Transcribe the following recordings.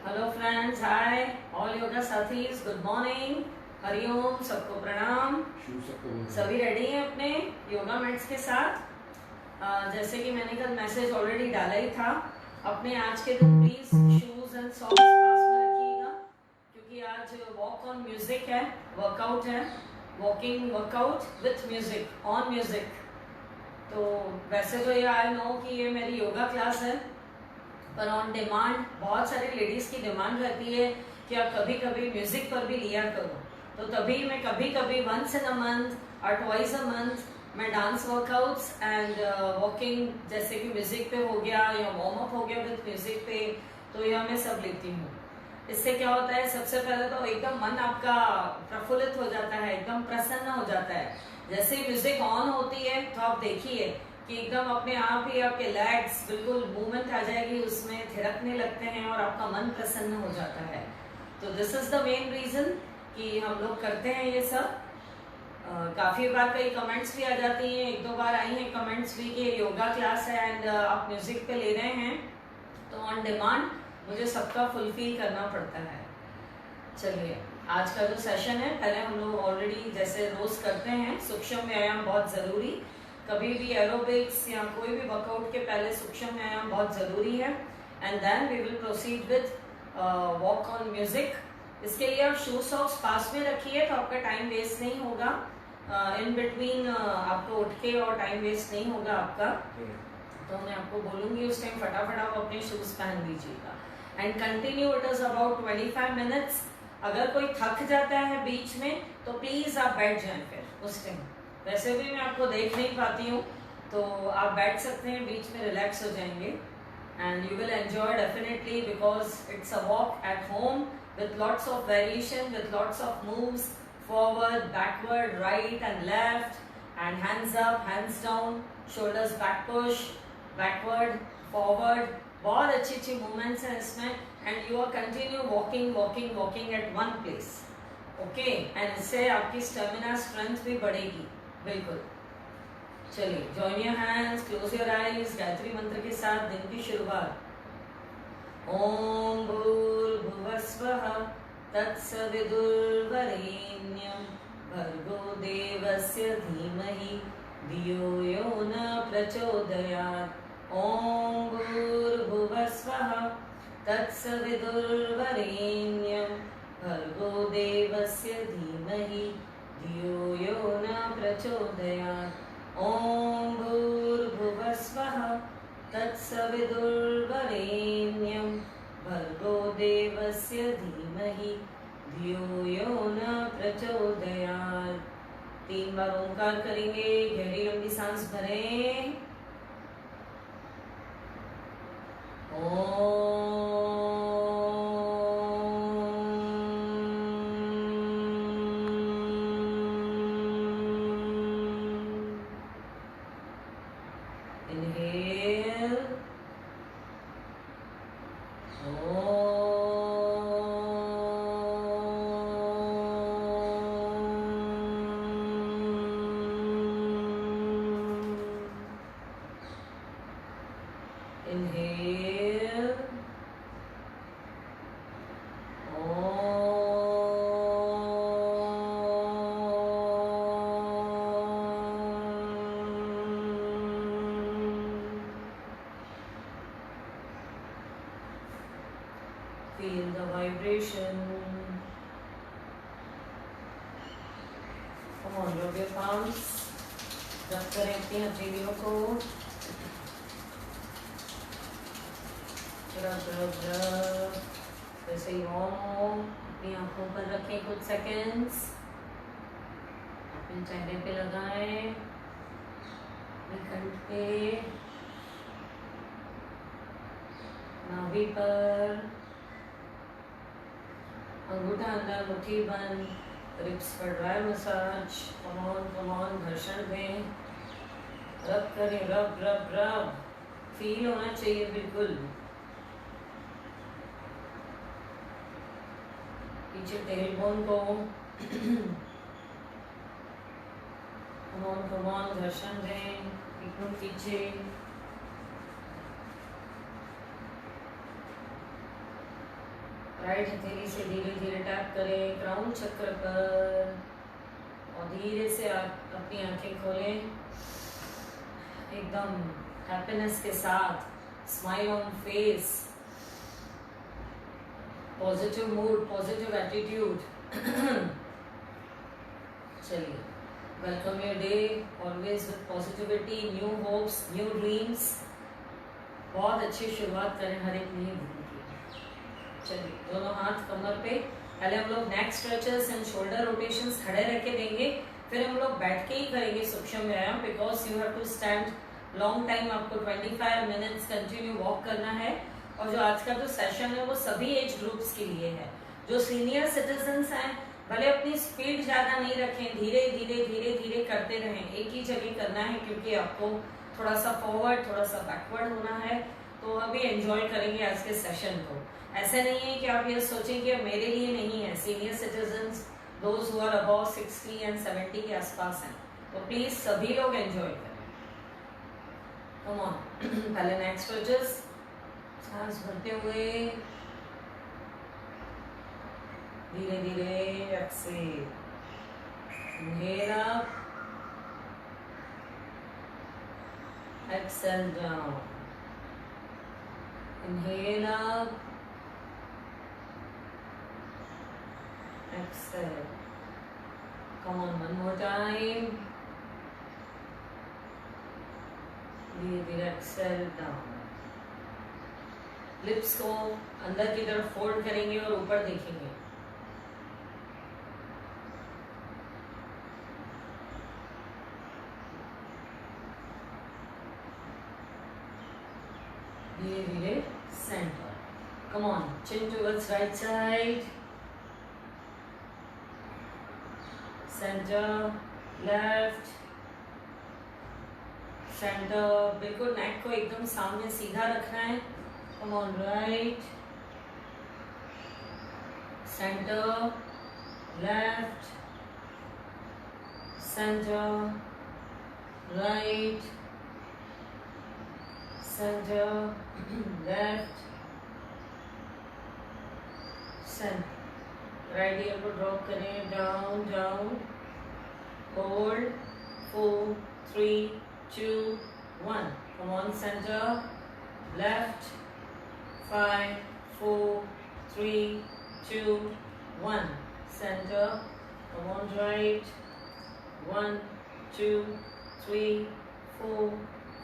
Hello friends, hi all yoga साथीज, good morning, हरिओम, सबको प्रणाम। सभी रेडी हैं अपने योगा मैट्स के साथ। जैसे कि मैंने कल मैसेज ऑलरेडी डाला ही था, अपने आज के दिन प्लीज शूज एंड सॉक्स पास में रखिएगा, क्योंकि आज वॉक ऑन म्यूजिक है, वर्कआउट है, walking workout with music, on music. तो वैसे तो ये आई नो कि ये मेरी योगा क्लास है, पर ऑन डिमांड बहुत सारी लेडीज़ की डिमांड रहती है कि आप कभी कभी म्यूज़िक पर भी लिया करो। तो तभी मैं कभी कभी वंस इन अ मंथ और ट्वाइस अ मंथ मैं डांस वर्कआउट्स एंड वॉकिंग, जैसे कि म्यूज़िक पे हो गया या वार्म अप हो गया विद म्यूज़िक पे, तो यह मैं सब लेती हूँ। इससे क्या होता है, सबसे पहले तो एकदम मन आपका प्रफुल्लित हो जाता है, एकदम प्रसन्न हो जाता है। जैसे ही म्यूज़िक ऑन होती है तो आप देखिए कि एकदम अपने आप ही आपके लेग्स बिल्कुल मूवमेंट आ जाएगी, उसमें थिरकने लगते हैं और आपका मन प्रसन्न हो जाता है। तो this is the main reason कि हम लोग करते हैं ये सब। काफ़ी बार कई कमेंट्स भी आ जाती हैं, एक दो बार आई हैं कमेंट्स भी कि योगा क्लास है एंड आप म्यूज़िक पे ले रहे हैं, तो ऑन डिमांड मुझे सबका फुलफिल करना पड़ता है। चलिए, आज का जो सेशन है, पहले हम लोग ऑलरेडी जैसे रोज़ करते हैं, सूक्ष्म व्यायाम बहुत ज़रूरी, कभी भी एरोबिक्स या कोई भी वर्कआउट के पहले सूक्ष्म व्यायाम बहुत ज़रूरी है। And then we will proceed with walk on music. इसके लिए आप शू सॉक्स पास में रखिए तो आपका टाइम वेस्ट नहीं होगा, इन बिटवीन आपको उठ के और टाइम वेस्ट नहीं होगा आपका। तो मैं आपको बोलूँगी उस टाइम फटाफट आप अपने शूज़ पहन लीजिएगा and continue, it is about 25 minutes. अगर कोई थक जाता है बीच में तो प्लीज़ आप बैठ जाएं फिर उस टाइम। वैसे भी मैं आपको देख नहीं पाती हूँ, तो आप बैठ सकते हैं, बीच में रिलैक्स हो जाएंगे and you will enjoy definitely, because it's a walk at home with lots of variation, with lots of moves, forward, backward, right and left, and hands up, hands down, shoulders back push, backward, forward, बहुत अच्छी अच्छी movements हैं इसमें and you are continue walking walking walking at one place, okay. And इससे आपकी stamina strength भी बढ़ेगी, बिल्कुल। चलिए, join your hands, close your eyes, Gayatri Mantra के साथ दिन की शुरुआत। ओम भूर्भुवस्वः तत्सवितुर्वरेण्यं भर्गो देवस्य धीमहि धियो यो न प्रचोदयात्। ओम भूर्भुवस्वः तत्सवितुर्वरेण्यं भर्गो देवस्य धीमहि धियो यो न प्रचोदयात्। ओम भूर्भुवस्वः तत्सवितुर्वरेण्यं भर्गो देवस्य धीमहि धियो यो न प्रचोदयात्। 3 बार ओंकार करेंगे, गहरी लंबी सांस भरें। Feel the vibration. Come on, rub your palms. रब करें अपनी हथेलियों को, रब रब रब, जैसे ही वार्म हो अपनी आंखों पर रखें कुछ सेकेंड्स, अपने चेहरे पे लगाएं, अपने कंठ पे, नाभि पर, अंगूठा अंदर, मुट्ठी बंद, रिब्स पर ड्राई मसाज। कम ऑन, घर्षण दें, रब करें, रब रब रब, फील होना चाहिए बिल्कुल। पीछे टेल बोन को कम ऑन, घर्षण दें, एकदम पीछे। राइट हथेली से धीरे धीरे टैप करें क्राउन चक्र पर और धीरे से आप अपनी आंखें खोलें एकदम हैप्पीनेस के साथ, smile on face, positive mood, positive attitude. चलिए, welcome your day always with positivity, new hopes, new dreams. बहुत अच्छी शुरुआत करें हर एक नई दिन की। चलिए, दोनों हाथ कमर पे, पहले हम लोग नेक स्ट्रेचेस एंड शोल्डर रोटेशंस खड़े रख के देंगे, फिर हम लोग बैठ के ही करेंगे सूक्ष्म व्यायाम, because you have to stand long time. आपको 25 मिनट्स कंटिन्यू वॉक करना है। और जो आज का जो सेशन है वो सभी एज ग्रुप्स के लिए है। जो सीनियर सिटीजन्स हैं भले अपनी स्पीड ज्यादा नहीं रखें, धीरे धीरे धीरे धीरे करते रहें, एक ही जगह करना है, क्योंकि आपको थोड़ा सा फॉरवर्ड थोड़ा सा बैकवर्ड होना है। तो अभी एंजॉय करेंगे आज के सेशन को। ऐसा नहीं है कि आप ये सोचें कि मेरे लिए नहीं है। Senior citizens, those who are above 60 and 70 के आसपास हैं, तो प्लीज सभी लोग एंजॉय करें। कम ऑन, पहले नेक स्ट्रेचेस, सांस भरते हुए धीरे धीरे exhale, inhale up, exhale down, inhale up, exhale. Come on, one more time. धीरे धीरे एक्सेल डाउन। लिप्स को अंदर की तरफ फोल्ड करेंगे और ऊपर देखेंगे। धीरे धीरे centre. Come on, chin towards right side, centre, left, centre. बिल्कुल नेक को एकदम सामने सीधा रखना है। Come on, right, centre, left, centre, right, centre, left, centre. Right year को ड्रॉप करें, down down, hold, 4 3 2 1। Come on, centre, left, 5 4 3 2 1, centre. Come on, right, 1 2 3 4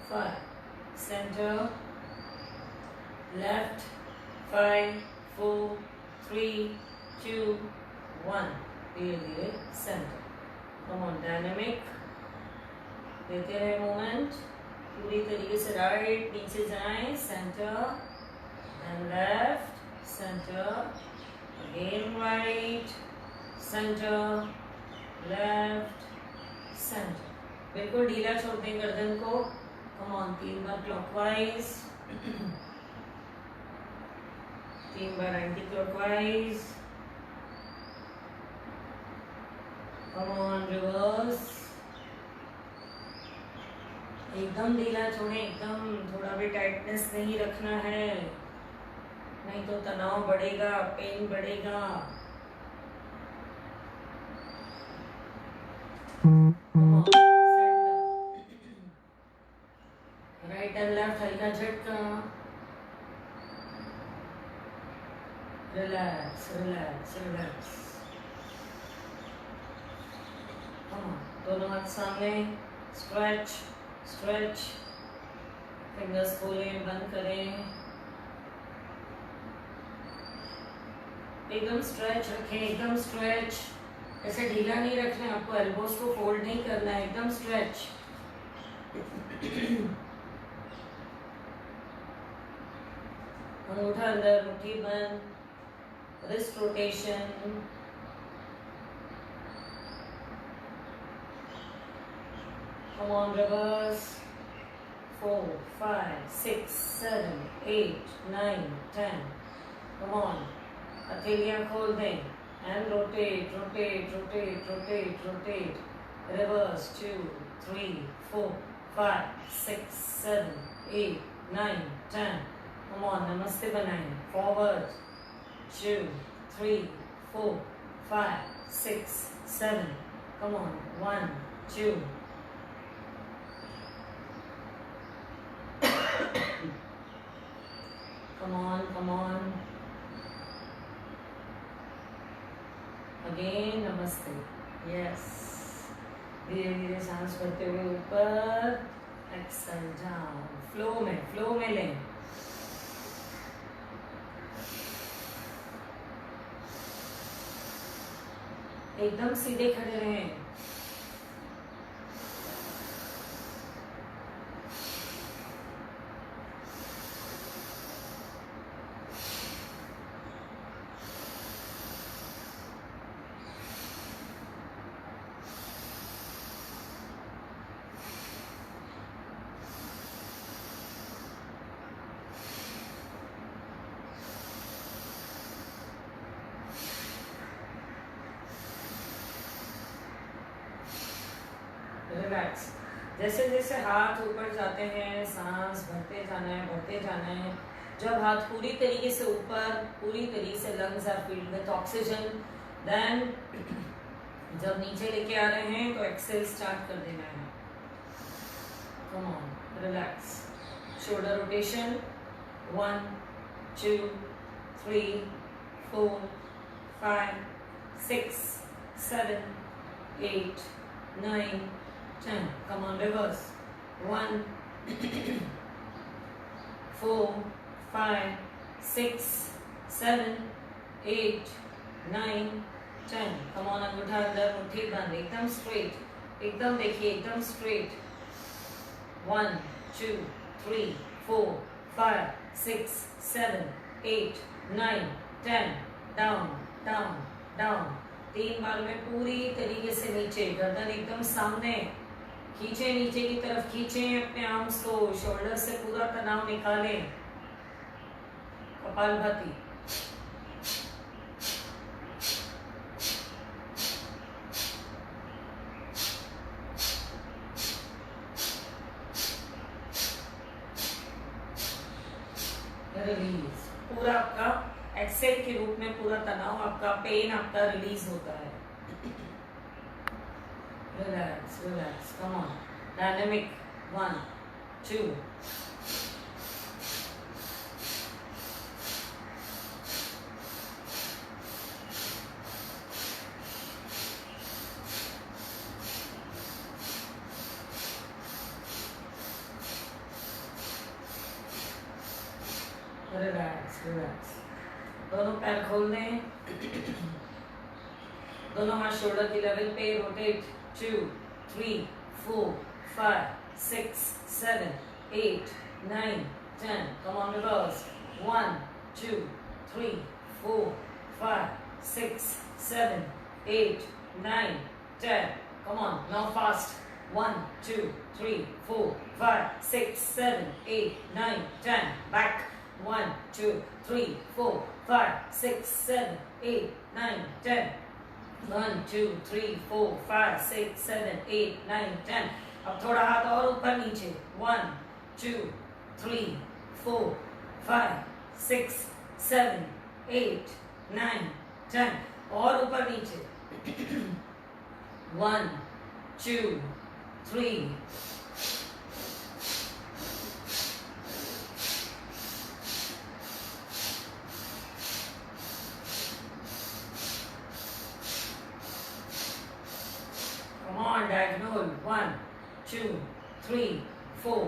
5, centre, left, 5 4 3 2 1, धीरे धीरे सेंटर। कम ऑन, डायनेमिक, देते रहे मोमेंट, पूरी तरीके से right नीचे जाएं, centre and left, centre, again right, centre, left, centre. बिल्कुल ढीला छोड़ दें गर्दन को। Come on, 3 bar clockwise, 3 bar anti clockwise. Come on, reverse. एकदम ढीला छोड़ें, एकदम थोड़ा भी टाइटनेस नहीं रखना है, नहीं तो तनाव बढ़ेगा, पेन बढ़ेगा। राइट एंड लेफ्ट हल्का झटका, रिलैक्स रिलैक्स रिलैक्स। दोनों हाथ सामने, स्ट्रेच स्ट्रेच, फिंगर्स खोलें, बंद करें, एकदम स्ट्रेच रखें, एकदम स्ट्रेच। ऐसे ढीला नहीं रखना है आपको, एल्बोस को फोल्ड नहीं करना है, एकदम स्ट्रेच। अंगूठा अंदर, मुट्ठी बंद, wrist rotation. Come on, reverse. 4 5 6 7 8 9 10. Come on. हथेलियाँ खोल दें and rotate, rotate, rotate, rotate, rotate. Reverse 2 3 4 5 6 7 8 9 10. Come on, नमस्ते बनाएं. Forward. 2, 3, 4, 5, 6, 7. Come on. 1, 2. Come on, come on. Again, namaste. Yes. धीरे धीरे सांस भरते हुए ऊपर, एक्सेल डाउन, फ्लो में लें. एकदम सीधे खड़े रहें. रिलैक्स. जैसे जैसे हाथ ऊपर जाते हैं, सांस भरते जाना है. जब हाथ पूरी तरीके से ऊपर, पूरी तरीके से lungs are filled with oxygen, then जब नीचे लेके आ रहे हैं तो एक्सेल स्टार्ट कर देना है. Come on, relax. Shoulder rotation. 1, 2, 3, 4, 5, 6, 7, 8, 9, 10. Come on, reverse. 1, 4, 5, 6, 7, 8, 9, 10. Come on, अंगूठा अंदर, मुट्ठी बंद, एकदम स्ट्रेट. एकदम देखिए, एकदम स्ट्रेट. 1, 2, 3, 4, 5, 6, 7, 8, 9, 10. Down, down, down. 3 बार में पूरी तरीके से नीचे, गर्दन एकदम सामने खींचे, नीचे की तरफ खींचे अपने आर्म्स को, शोल्डर से पूरा तनाव निकालें. कपालभाति. रिलीज. पूरा आपका एक्सेल के रूप में पूरा तनाव आपका, पेन आपका रिलीज होता है. Relax, relax. Come on. Dynamic. 1, 2. Relax, relax. दोनों पैर खोल दें. दोनों हाथ शोल्डर की लेवल पे. Rotate. 2, 3, 4, 5, 6, 7, 8, 9, 10. Come on, reverse. 1, 2, 3, 4, 5, 6, 7, 8, 9, 10. Come on, now fast. 1, 2, 3, 4, 5, 6, 7, 8, 9, 10. Back. 1, 2, 3, 4, 5, 6, 7, 8, 9, 10. 1, 2, 3, 4, 5, 6, 7, 8, 9, 10. अब थोड़ा हाथ और ऊपर नीचे. 1, 2, 3, 4, 5, 6, 7, 8, 9, 10. और ऊपर नीचे. 1, 2, 3. Diagonal. 1, 2, 3, 4,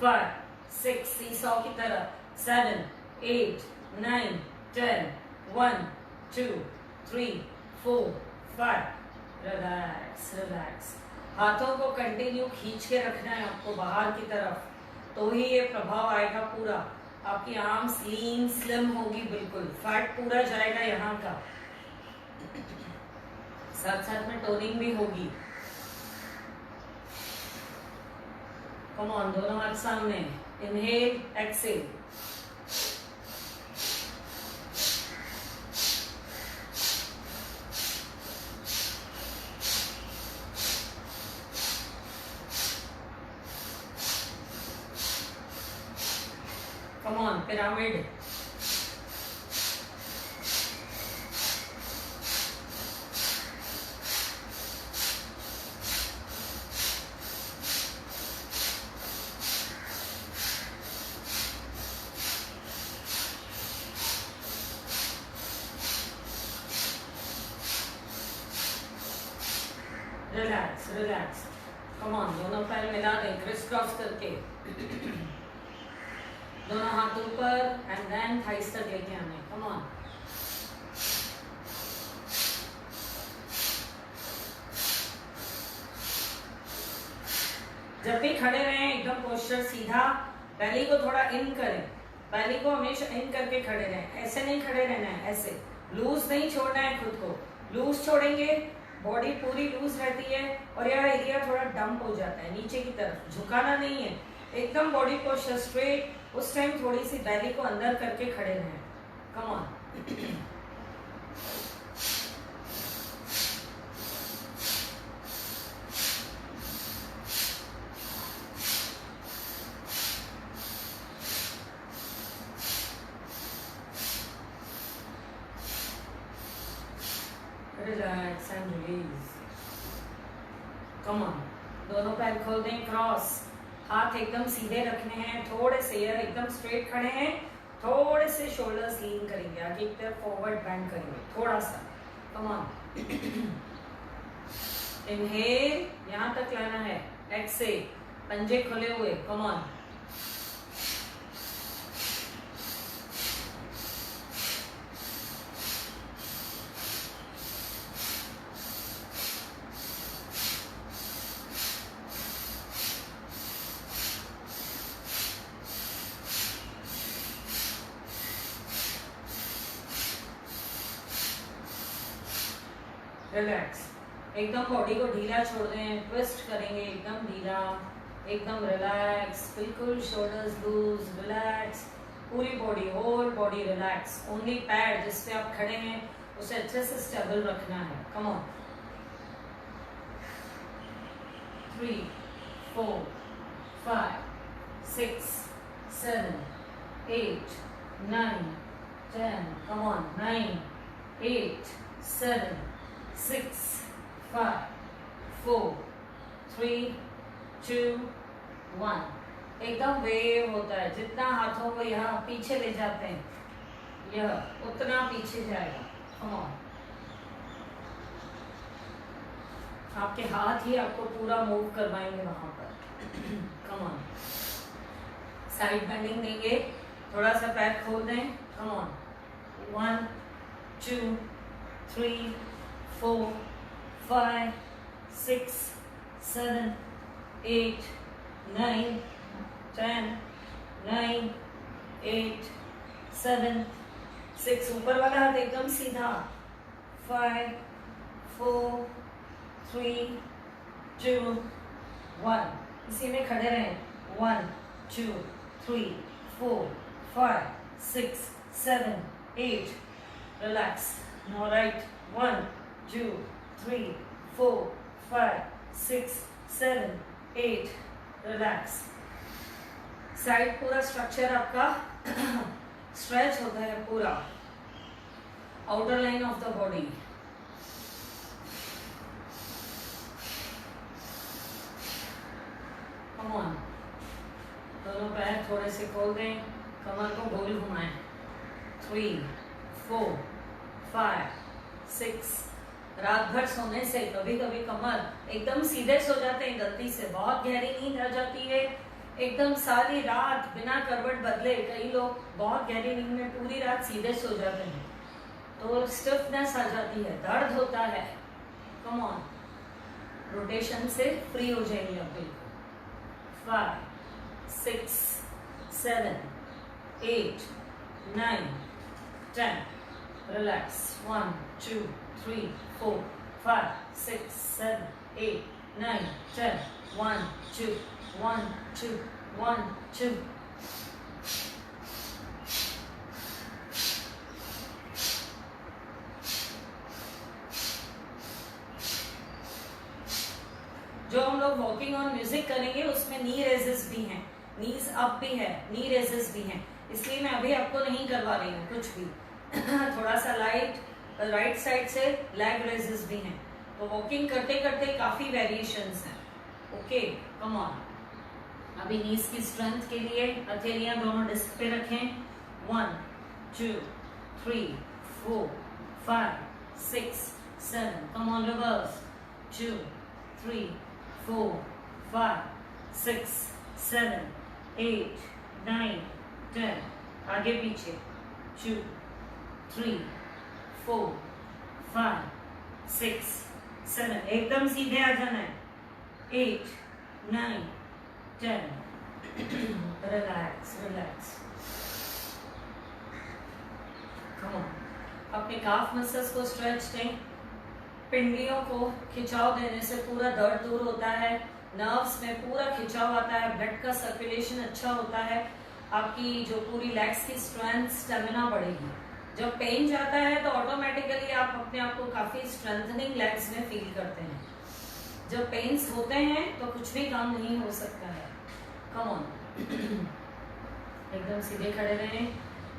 5, 6. सीसॉ की तरह. 7, 8, 9, 10. 1, 2, 3, 4, 5. Relax, relax. हाथों को कंटिन्यू खींच के रखना है आपको बाहर की तरफ, तो ही ये प्रभाव आएगा पूरा. आपकी आर्म्स लीन स्लिम होगी बिल्कुल. फैट पूरा जाएगा यहाँ का. साथ साथ में टोनिंग भी होगी. Come on, दोनों हाथ सामने. Inhale, exhale. Come on, pyramid. Relax relax. Come on, दोनों पैर मिला दें क्रिस क्रॉस करके, दोनों हाथ ऊपर एंड देन थाइस तक लेके आने। Come on. जब भी खड़े रहें एकदम पोस्चर सीधा, बैली को थोड़ा इन करें, बैली को हमेशा इन करके खड़े रहें, ऐसे नहीं खड़े रहना है, ऐसे लूज नहीं छोड़ना है खुद को। लूज छोड़ेंगे बॉडी पूरी लूज रहती है और यह एरिया थोड़ा डंप हो जाता है नीचे की तरफ, झुकाना नहीं है, एकदम बॉडी पोस्चर स्ट्रेट। उस टाइम थोड़ी सी बैली को अंदर करके खड़े रहें। Come on. Relax and release. Come on, दोनों पैर खोल दें क्रॉस, हाथ एकदम सीधे रखने हैं, थोड़े से यार एकदम स्ट्रेट खड़े हैं, थोड़े से शोल्डर्स लीन करेंगे, आगे की तरफ फॉरवर्ड बेंड करेंगे थोड़ा सा। कम ऑन। इनहेल, यहाँ तक लाना है, एक्सेल, पंजे खुले हुए। Come on. रिलैक्स, एकदम बॉडी को ढीला छोड़ दें, ट्विस्ट करेंगे एकदम ढीला, एकदम रिलैक्स, बिल्कुल शोल्डर्स लूज, रिलैक्स, पूरी body, whole body relax. Only pad जिस पे आप खड़े हैं उसे अच्छे से स्टेबल रखना है। Come on. 3 4 5 6 7 8 9 10। Come on. 9 8 7 6 5 4 3 2 1। एकदम वेव होता है, जितना हाथों को यहाँ पीछे ले जाते हैं यह उतना पीछे जाएगा। Come on. आपके हाथ ही आपको पूरा मूव करवाएंगे वहां पर। Come on. साइड बेंडिंग देंगे, थोड़ा सा पैर खोल दें। Come on. 1 2 3 4 5 6 7 8 9 10 9 8 7 6। ऊपर वाला हाथ एकदम सीधा। 5 4 3 2 1। इसी में खड़े रहें। 1 2 3 4 5 6 7 8। Relax. No right. 1 2 3 4 5 6 7 8। Relax. Side पूरा स्ट्रक्चर आपका स्ट्रेच होता है पूरा, outer line of the body. Come on. दोनों पैर थोड़े से खोल दें, कमर को गोल घुमाएं। 3 4 5 6। रात भर सोने से कभी कभी कमर एकदम सीधे सो जाते हैं गलती से, बहुत गहरी नींद आ जाती है, एकदम सारी रात बिना करवट बदले कई लोग बहुत गहरी नींद में पूरी रात सीधे सो जाते हैं, तो स्टिफनेस आ जाती है, दर्द होता है। Come on. रोटेशन से फ्री हो जाएंगे आप बिल्कुल। 5 6 7 8 9 10। रिलैक्स। 1 2 3 4 5 6 7 8 9 10। 1 2 1 2 1 2। जो हम लोग वॉकिंग ऑन म्यूजिक करेंगे उसमें नी रेजेस भी हैं, नीज अप भी है, नी रेजेस भी हैं, इसलिए मैं अभी आपको नहीं करवा रही हूँ कुछ भी। थोड़ा सा लाइट राइट साइड से लेग रेजेस भी हैं, तो वॉकिंग करते करते काफी वेरिएशंस हैं। Okay, come on. अभी नीज की स्ट्रेंथ के लिए हथेलियां दोनों डिस्क पे रखें। 1 2 3 4 5 6 7। Come on. रिवर्स। 2 3 4 5 6 7 8 9 10, आगे पीछे 2 3 4 5 6 7, एकदम सीधे आ जाना है, 8 9 10, रिलैक्स रिलैक्स, कम ऑन। अपने काफ मसल्स को स्ट्रेच दें, पिंडलियों को खिंचाव देने से पूरा दर्द दूर होता है, नर्व्स में पूरा खिंचाव आता है, ब्लड का सर्कुलेशन अच्छा होता है, आपकी जो पूरी लेग्स की स्ट्रेंथ स्टेमिना बढ़ेगी। जब पेन जाता है तो ऑटोमेटिकली आप अपने आप को काफी स्ट्रेंथनिंग लेग्स में फील करते हैं। जब पेन्स होते हैं तो कुछ भी काम नहीं हो सकता है। कम ऑन, एकदम सीधे खड़े रहें,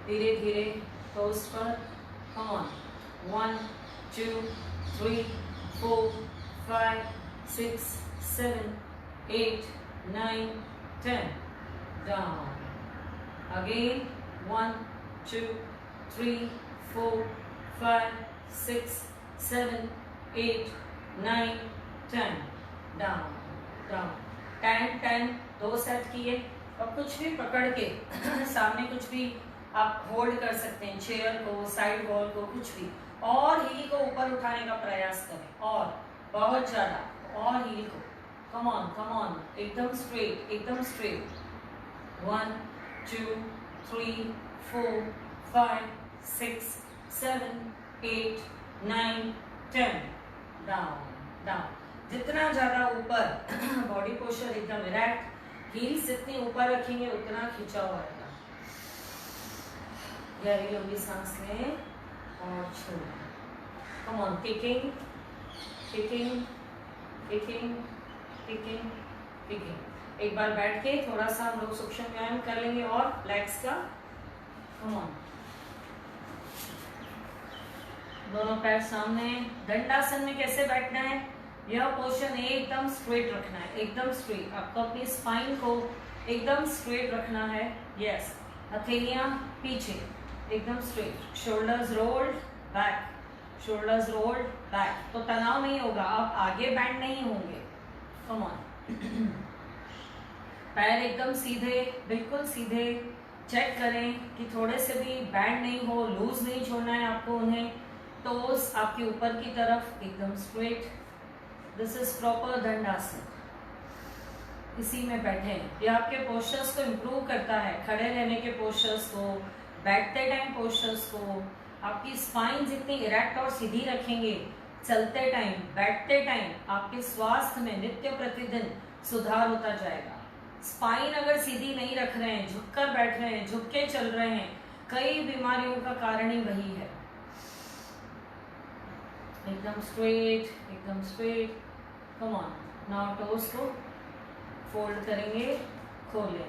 धीरे धीरे टोस पर। Come on, 1 2 3 4 5 6 7 8 9 10, down. Again, 1 2 3 4 5 6 7 8 9 10, down down, 10 10, 2 set किए। और कुछ भी पकड़ के सामने कुछ भी आप होल्ड कर सकते हैं, चेयर को, साइड वॉल को, कुछ भी, और हील को ऊपर उठाने का प्रयास करें, और बहुत ज्यादा, और हील को, कम ऑन, एकदम स्ट्रेट, एकदम स्ट्रेट। 1 2 3 4 5 6 7 8 9 10, down down. जितना ज्यादा ऊपर बॉडी पोस्चर एकदम इरेक्ट, हील्स जितनी ऊपर रखेंगे उतना खिंचाव आएगा। गहरी लंबी सांस लें और छोड़ें। Come on, kicking kicking kicking kicking kicking. एक बार बैठ के थोड़ा सा हम लोग सूक्ष्म व्यायाम कर लेंगे और लेग्स का। कम ऑन, दोनों पैर सामने। दंडासन में कैसे बैठना है, यह पोर्शन एकदम स्ट्रेट रखना है, एकदम स्ट्रेट। आपको अपनी स्पाइन को एकदम स्ट्रेट रखना है। यस, हथेलियां पीछे, एकदम straight, shoulders rolled back, shoulders rolled back. तो तनाव नहीं होगा, आप आगे बैंड नहीं होंगे। कम ऑन, पैर एकदम सीधे, बिल्कुल सीधे। चेक करें कि थोड़े से भी बैंड नहीं हो, लूज नहीं छोड़ना है आपको उन्हें। टोस आपके ऊपर की तरफ, एकदम स्ट्रेट। दिस इज प्रॉपर दंडासन। इसी में बैठे, ये आपके पोस्चर्स को इम्प्रूव करता है, खड़े रहने के पोस्चर्स को, बैठते टाइम पोस्चर्स को। आपकी स्पाइन जितनी इरेक्ट और सीधी रखेंगे, चलते टाइम, बैठते टाइम, आपके स्वास्थ्य में नित्य प्रतिदिन सुधार होता जाएगा। स्पाइन अगर सीधी नहीं रख रहे हैं, झुककर बैठ रहे हैं, झुक के चल रहे हैं, कई बीमारियों का कारण ही वही है। एकदम स्ट्रेट, एकदम straight. Come on, now toes को फोल्ड करेंगे, खोलें,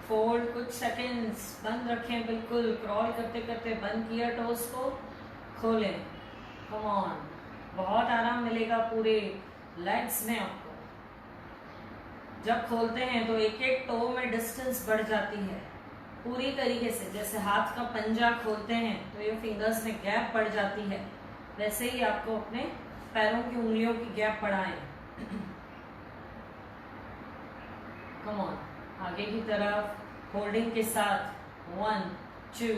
फोल्ड, कुछ सेकंड्स बंद रखें, बिल्कुल क्रॉल करते करते बंद किया, टोस को खोलें। कम ऑन, बहुत आराम मिलेगा पूरे लेग्स में आपको। जब खोलते हैं तो एक एक टो में डिस्टेंस बढ़ जाती है पूरी तरीके से। जैसे हाथ का पंजा खोलते हैं तो ये फिंगर्स में गैप पड़ जाती है, वैसे ही आपको अपने पैरों की उंगलियों की गैप बढ़ाएं। कम ऑन, आगे की तरफ होल्डिंग के साथ 1 2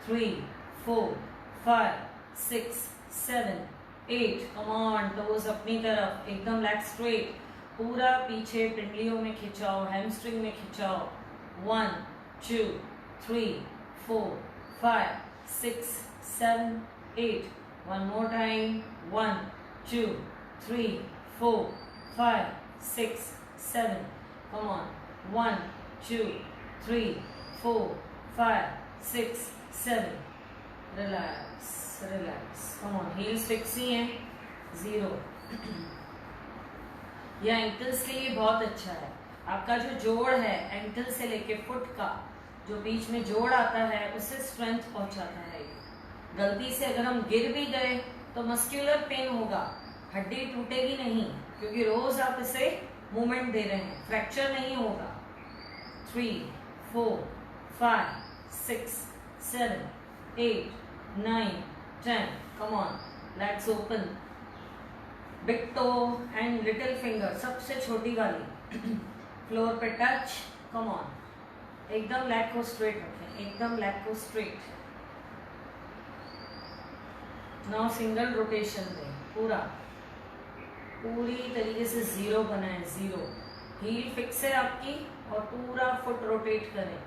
3 4 5 6 7 8। कम ऑन, टोज अपनी तरफ, एकदम लेग स्ट्रेट, पूरा पीछे पिंडलियों में खिंचाओ, हैमस्ट्रिंग में खिंचाओ। 1 2 3 4 5 6 7 8। One more time. 1 2 3 4 5 6 7। Come on. 1 2 3 4 5 6 7। Relax, relax. Come on. Heels fix ही हैं, 0। यह एंकल्स के लिए बहुत अच्छा है। आपका जो जोड़ है एंकल से लेके फुट का, जो बीच में जोड़ आता है, उससे स्ट्रेंथ पहुंचाता है। गलती से अगर हम गिर भी गए तो मस्क्यूलर पेन होगा, हड्डी टूटेगी नहीं, क्योंकि रोज आप इसे मूवमेंट दे रहे हैं, फ्रैक्चर नहीं होगा। 3 4 5 6 7 8 9 10। Come on, legs open, big toe and little finger, सबसे छोटी वाली फ्लोर पे टच। कम ऑन, एकदम लेग को स्ट्रेट रखें, एकदम लेग को स्ट्रेट। नाउ सिंगल रोटेशन दें, पूरी तरीके से जीरो बनाए, जीरो। हील फिक्स है आपकी और पूरा फुट रोटेट करें।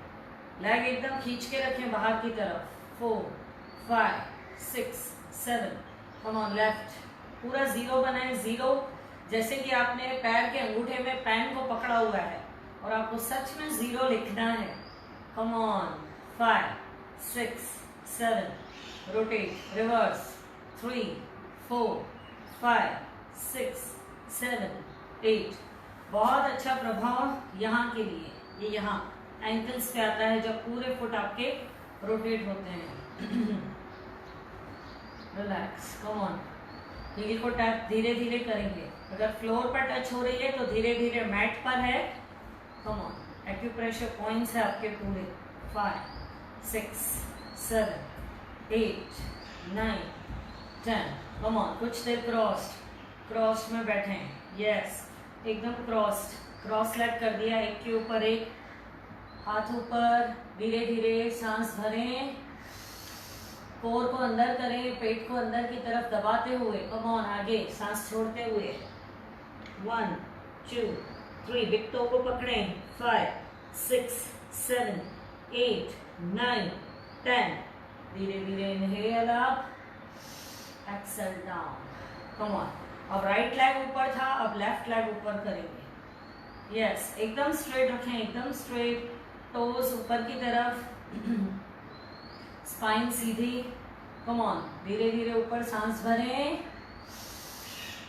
लेग एकदम खींच के रखें बाहर की तरफ। 4 5 6 7, कम ऑन लेफ्ट, पूरा जीरो बनाए, जीरो। जैसे कि आपने पैर के अंगूठे में पेन को पकड़ा हुआ है और आपको सच में जीरो लिखना है। Come on 5 6 7, rotate, reverse 3 4 5 6 7 8। बहुत अच्छा प्रभाव यहाँ के लिए, ये यहाँ एंकल्स पे आता है जब पूरे फुट आपके रोटेट होते हैं। Relax, come on. हील को टैप धीरे धीरे करेंगे। अगर फ्लोर पर टच हो रही है तो धीरे धीरे मैट पर है। कम ऑन, एक्यूप्रेशर पॉइंट्स है आपके पूरे। 5 6 7 8 9 10, कम ऑन। कुछ देर क्रॉस्ड में बैठे, यस, एकदम क्रॉस लेग कर दिया, एक के ऊपर एक, हाथ ऊपर, धीरे धीरे सांस भरें, कोर को अंदर करें, पेट को अंदर की तरफ दबाते हुए। कम ऑन, आगे सांस छोड़ते हुए। 1 2 3, बिग टो को पकड़ें। 5 6 7 8 9 10, धीरे धीरे inhale up, exhale down. Come on. अब राइट लेग ऊपर था, अब लेफ्ट लेग ऊपर करेंगे। यस, एकदम स्ट्रेट रखें, एकदम स्ट्रेट, टोज ऊपर की तरफ, स्पाइन सीधी। कम ऑन, धीरे धीरे ऊपर सांस भरें,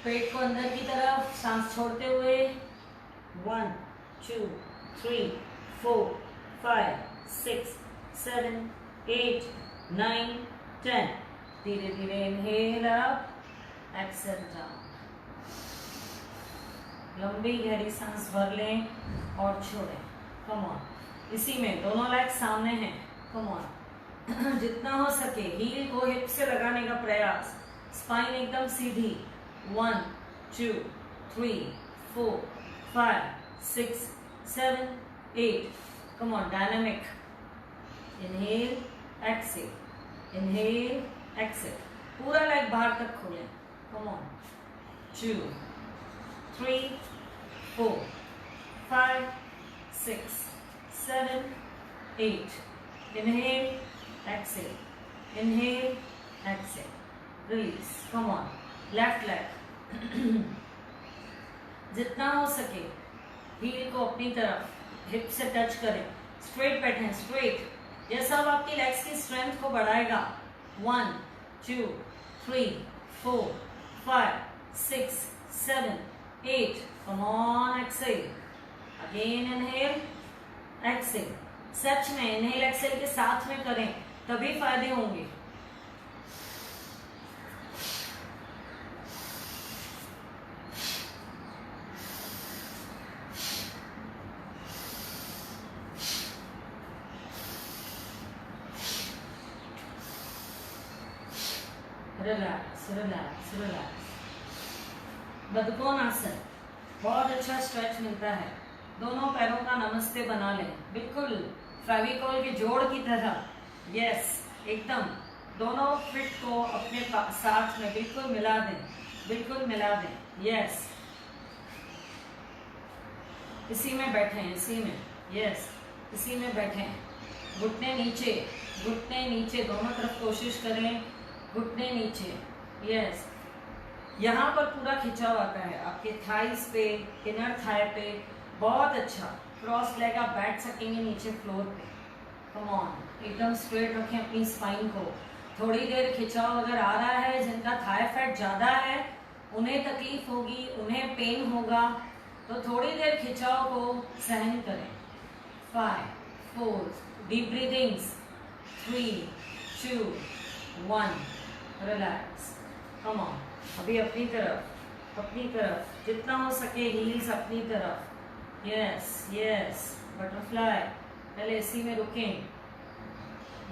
पेट को अंदर की तरफ, सांस छोड़ते हुए। 1 2 3 4 5 6 7 8 9 10, धीरे धीरे इनहेल अप, एक्सेल डाउन। लंबी गहरी सांस भर लें और छोड़ें। Come on. इसी में दोनों लेग सामने हैं। कम ऑन, जितना हो सके हील को हिप से लगाने का प्रयास, स्पाइन एकदम सीधी। 1 2 3 4 5 6 7 8, come on, dynamic. Inhale exhale, inhale Excel, पूरा लेग बाहर तक खोलें। Come on, 2 3 4 5 6 7 8, inhale exhale, inhale exhale, release। come on, left leg जितना हो सके हील को अपनी तरफ हिप से टच करें, स्ट्रेट बैठें, स्ट्रेट। यह सब आपकी लेग्स की स्ट्रेंथ को बढ़ाएगा। 1 2 3 4 5 6 7 8, come on, exhale, again inhale exhale. सच में इनहेल एक्सेल के साथ में करें तभी फायदे होंगे। Relax relax relax. बदकोन आसन बहुत अच्छा स्ट्रेच मिलता है। दोनों पैरों का नमस्ते बना लें, बिल्कुल फेविकॉल के जोड़ की तरह। यस, एकदम दोनों फिट को अपने साथ में बिल्कुल मिला दें, बिल्कुल मिला दें। यस, इसी में बैठें, इसी में, यस, इसी में बैठें। घुटने नीचे दोनों तरफ कोशिश करें, घुटने नीचे। यस, यहाँ पर पूरा खिंचाव आता है आपके थाइस पे, इनर थाई पे। बहुत अच्छा। क्रॉस लेग आप बैठ सकेंगे नीचे फ्लोर पे। कम ऑन, एकदम स्ट्रेट रखें अपनी स्पाइन को। थोड़ी देर खिंचाव अगर आ रहा है, जिनका थाई फैट ज़्यादा है उन्हें तकलीफ होगी, उन्हें पेन होगा, तो थोड़ी देर खिंचाव को सहन करें। 5 4, deep breathings. 3 2 1, relax. Come on, अभी अपनी तरफ जितना हो सके हील्स अपनी तरफ। Yes yes, butterfly. पहले इसी में रुकें।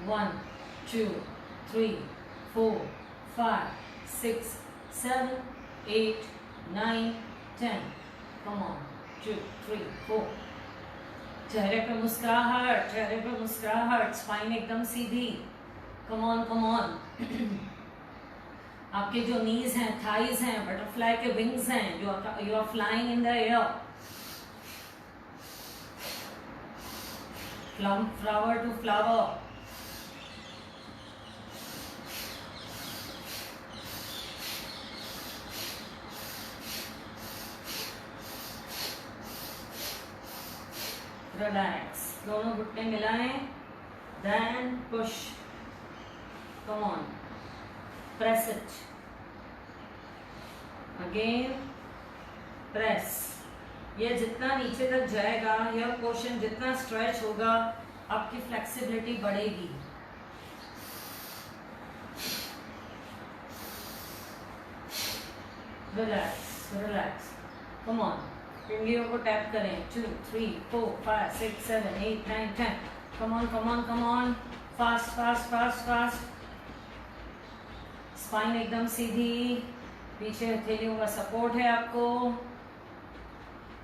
1 2 3 4 5 6 7 8 9, 10. Come on. 2, 3, 4. चेहरे पे मुस्कुराहट, चेहरे पे मुस्कुराहट, स्पाइन एकदम सीधी. कम ऑन कम ऑन. आपके जो नीज हैं, थाइज हैं, बटरफ्लाई के विंग्स हैं, you are flying in the air. Flower to flower. Relax. दोनों घुटने मिलाएं. Then push. Come on. Press it. Again press. ये जितना नीचे तक जाएगा, यह पोर्शन जितना स्ट्रेच होगा, आपकी फ्लेक्सिबिलिटी बढ़ेगी. Relax relax. Come on. उंगलियों को टैप करें. 2, 3, 4, 5, 6, 7, 8, 9, 10. कम on come on come on. Fast fast fast fast. Spine एकदम सीधी. पीछे हथेलियों का सपोर्ट है आपको.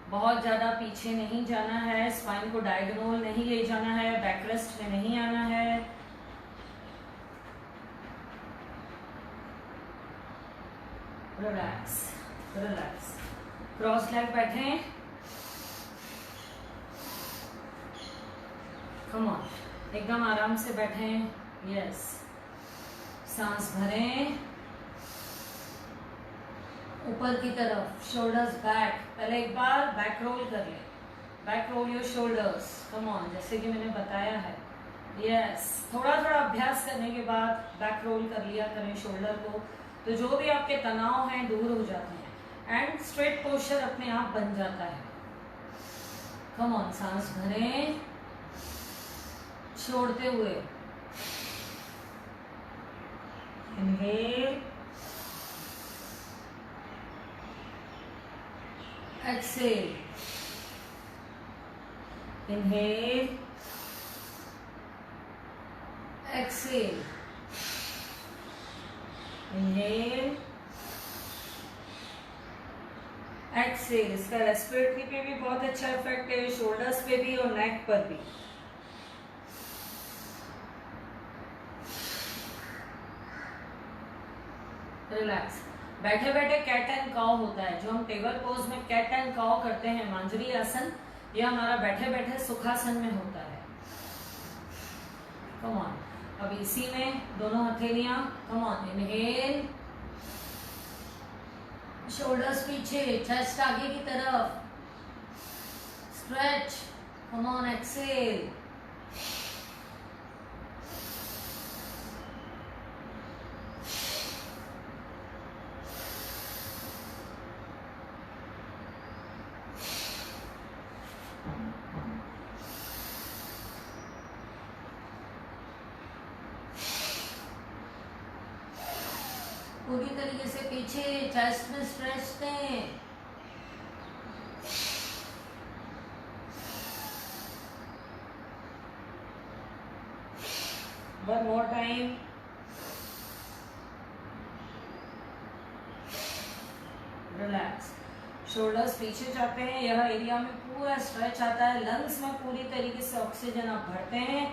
बहुत ज़्यादा पीछे नहीं जाना है. स्पाइन को डायगोनल नहीं ले जाना है. बैकरेस्ट में नहीं आना है. Relax relax. क्रॉस लेग बैठें. Come on. एकदम आराम से बैठें. यस. सांस भरें. ऊपर की तरफ. Shoulders back. पहले एक बार बैक रोल कर लें. Back role your shoulders. Come on. जैसे कि मैंने बताया है. यस. थोड़ा थोड़ा अभ्यास करने के बाद बैक रोल कर लिया करें शोल्डर को, तो जो भी आपके तनाव हैं दूर हो जाते हैं एंड स्ट्रेट पोस्चर अपने आप बन जाता है. Come on. सांस भरें छोड़ते हुए. Inhale. Exhale. Inhale. Exhale. Inhale. Exhale. इसका रेस्पिरेटरी पे भी बहुत अच्छा इफेक्ट है, शोल्डर्स पे भी और नेक पर भी. रिलैक्स. बैठे बैठे कैट एंड काउ होता है. जो हम टेबल पोज में कैट एंड काउ करते हैं, मांजरी आसन, यह हमारा बैठे बैठे सुखासन में होता है. Come on. अब इसी में दोनों हथेलियां. Come on. इनहेल. शोल्डर्स पीछे, चेस्ट आगे की तरफ. स्ट्रेच. Come on. एक्सेल. पूरी तरीके से पीछे, चेस्ट में स्ट्रेच दें. One more time. Relax. Shoulders पीछे जाते हैं. यह एरिया में पूरा स्ट्रेच आता है. लंग्स में पूरी तरीके से ऑक्सीजन आप भरते हैं.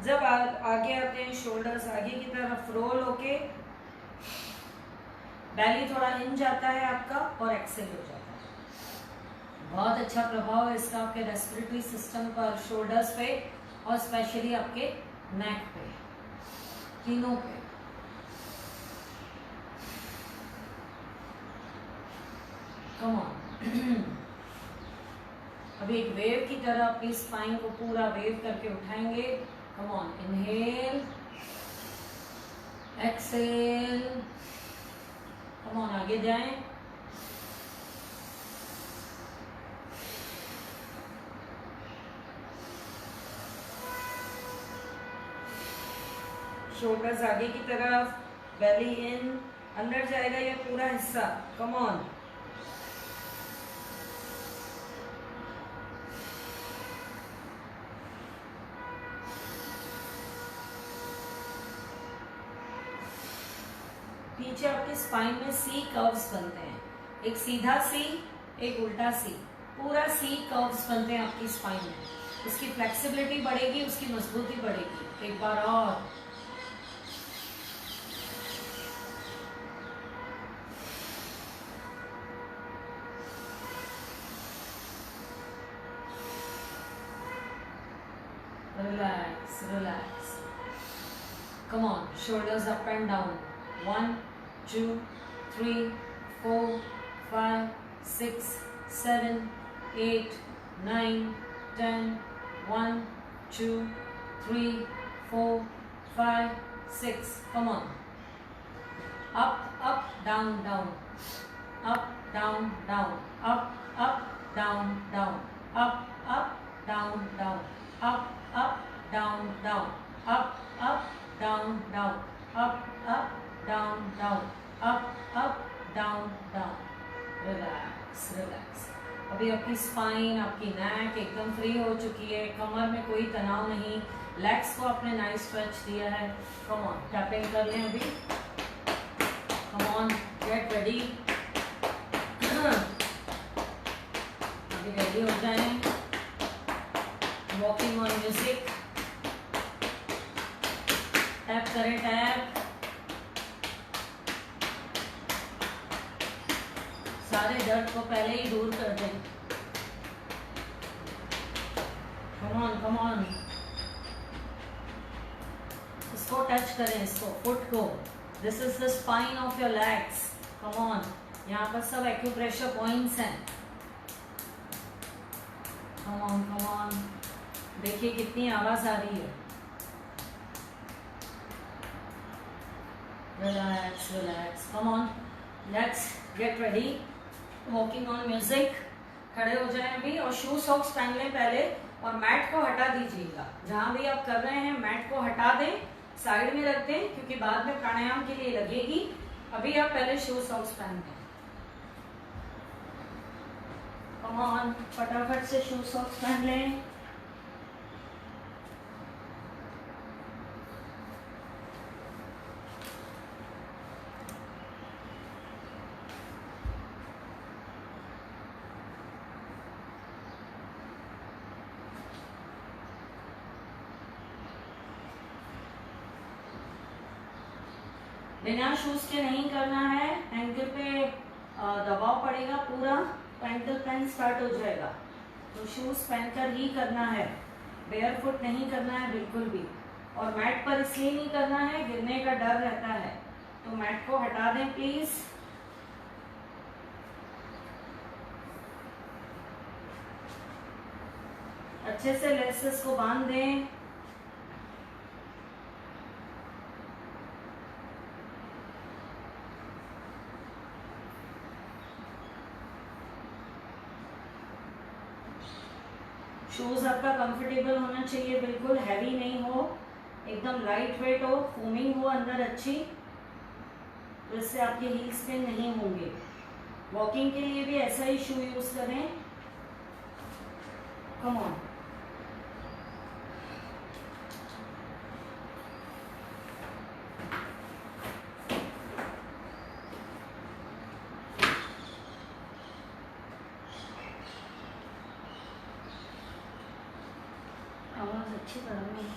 जब आगे आते हैं, शोल्डर्स आगे की तरफ रोल होके बैली थोड़ा इन जाता है आपका और एक्सेल हो जाता है. बहुत अच्छा प्रभाव है इसका आपके रेस्पिरेटरी सिस्टम पर, शोल्डर्स पे और स्पेशली आपके नेक पे, तीनों पे. Come on. अभी एक वेव की तरह अपनी स्पाइन को पूरा वेव करके उठाएंगे. Come on. Inhale. Exhale. Come on. आगे जाएं. शोल्डर्स आगे की तरफ, बेली इन, अंदर जाएगा ये पूरा हिस्सा. Come on. पीछे आपके स्पाइन में सी कर्व्स बनते हैं. एक सीधा सी, एक उल्टा सी, पूरा सी कर्व्स बनते हैं आपकी स्पाइन में। उसकी फ्लेक्सिबिलिटी बढ़ेगी, उसकी मजबूती बढ़ेगी। एक बार और, relax, relax. Come on, shoulders up and down. 1, 2, 3, 4, 5, 6, 7, 8, 9, 10. 1, 2, 3, 4, 5, 6. Come on. Up, up, down, down. Up, down, down. Up, up, down, down. Up, up, down, down. Up, up, down, down. Up, up, down, down. Up, up, down, down. Up, up, down, down. Relax, relax. अभी आपकी spine, आपकी नेक एकदम free हो चुकी है, कमर में कोई तनाव नहीं, लेग्स को आपने नाइस स्ट्रेच दिया है। कम ऑन, टैपिंग कर लें अभी। Come on, get ready. अभी रेडी हो जाएं। वॉकिंग ऑन म्यूजिक, टैप करें, टैप। सारे दर्द को पहले ही दूर कर दें। कम ऑन, कम ऑन। इसको टच करें, इसको, फुट को। This is the spine of your legs. Come on, यहाँ पर सब एक्यूप्रेशर पॉइंट्स हैं। कम ऑन, कम ऑन। देखिए कितनी आवाज आ रही है। Relax, relax. Come on, let's get ready. Walking on music. खड़े हो जाएं अभी और शू सॉक्स पहन लें पहले, और मैट को हटा दीजिएगा। जहां भी आप कर रहे हैं मैट को हटा दें, साइड में रख दें, क्योंकि बाद में प्राणायाम के लिए लगेगी। अभी आप पहले शू सॉक्स पहन लें। कम ऑन, फटाफट से शू सॉक्स पहन लें। बिना शूज के नहीं करना है, एंकल पे दबाव पड़ेगा पूरा, तो एंकल पेन स्टार्ट हो जाएगा। तो शूज पहनकर ही करना है, बेयर फुट नहीं करना है बिल्कुल भी। और मैट पर इसलिए नहीं करना है, गिरने का डर रहता है, तो मैट को हटा दें प्लीज। अच्छे से लेसेस को बांध दें। शूज आपका कंफर्टेबल होना चाहिए, बिल्कुल हैवी नहीं हो, एकदम लाइट वेट हो, फोमिंग हो अंदर अच्छी, तो इससे आपके हील्स पे नहीं होंगे। वॉकिंग के लिए भी ऐसा ही शू यूज करें। कम ऑन, आवाज अच्छी तरह में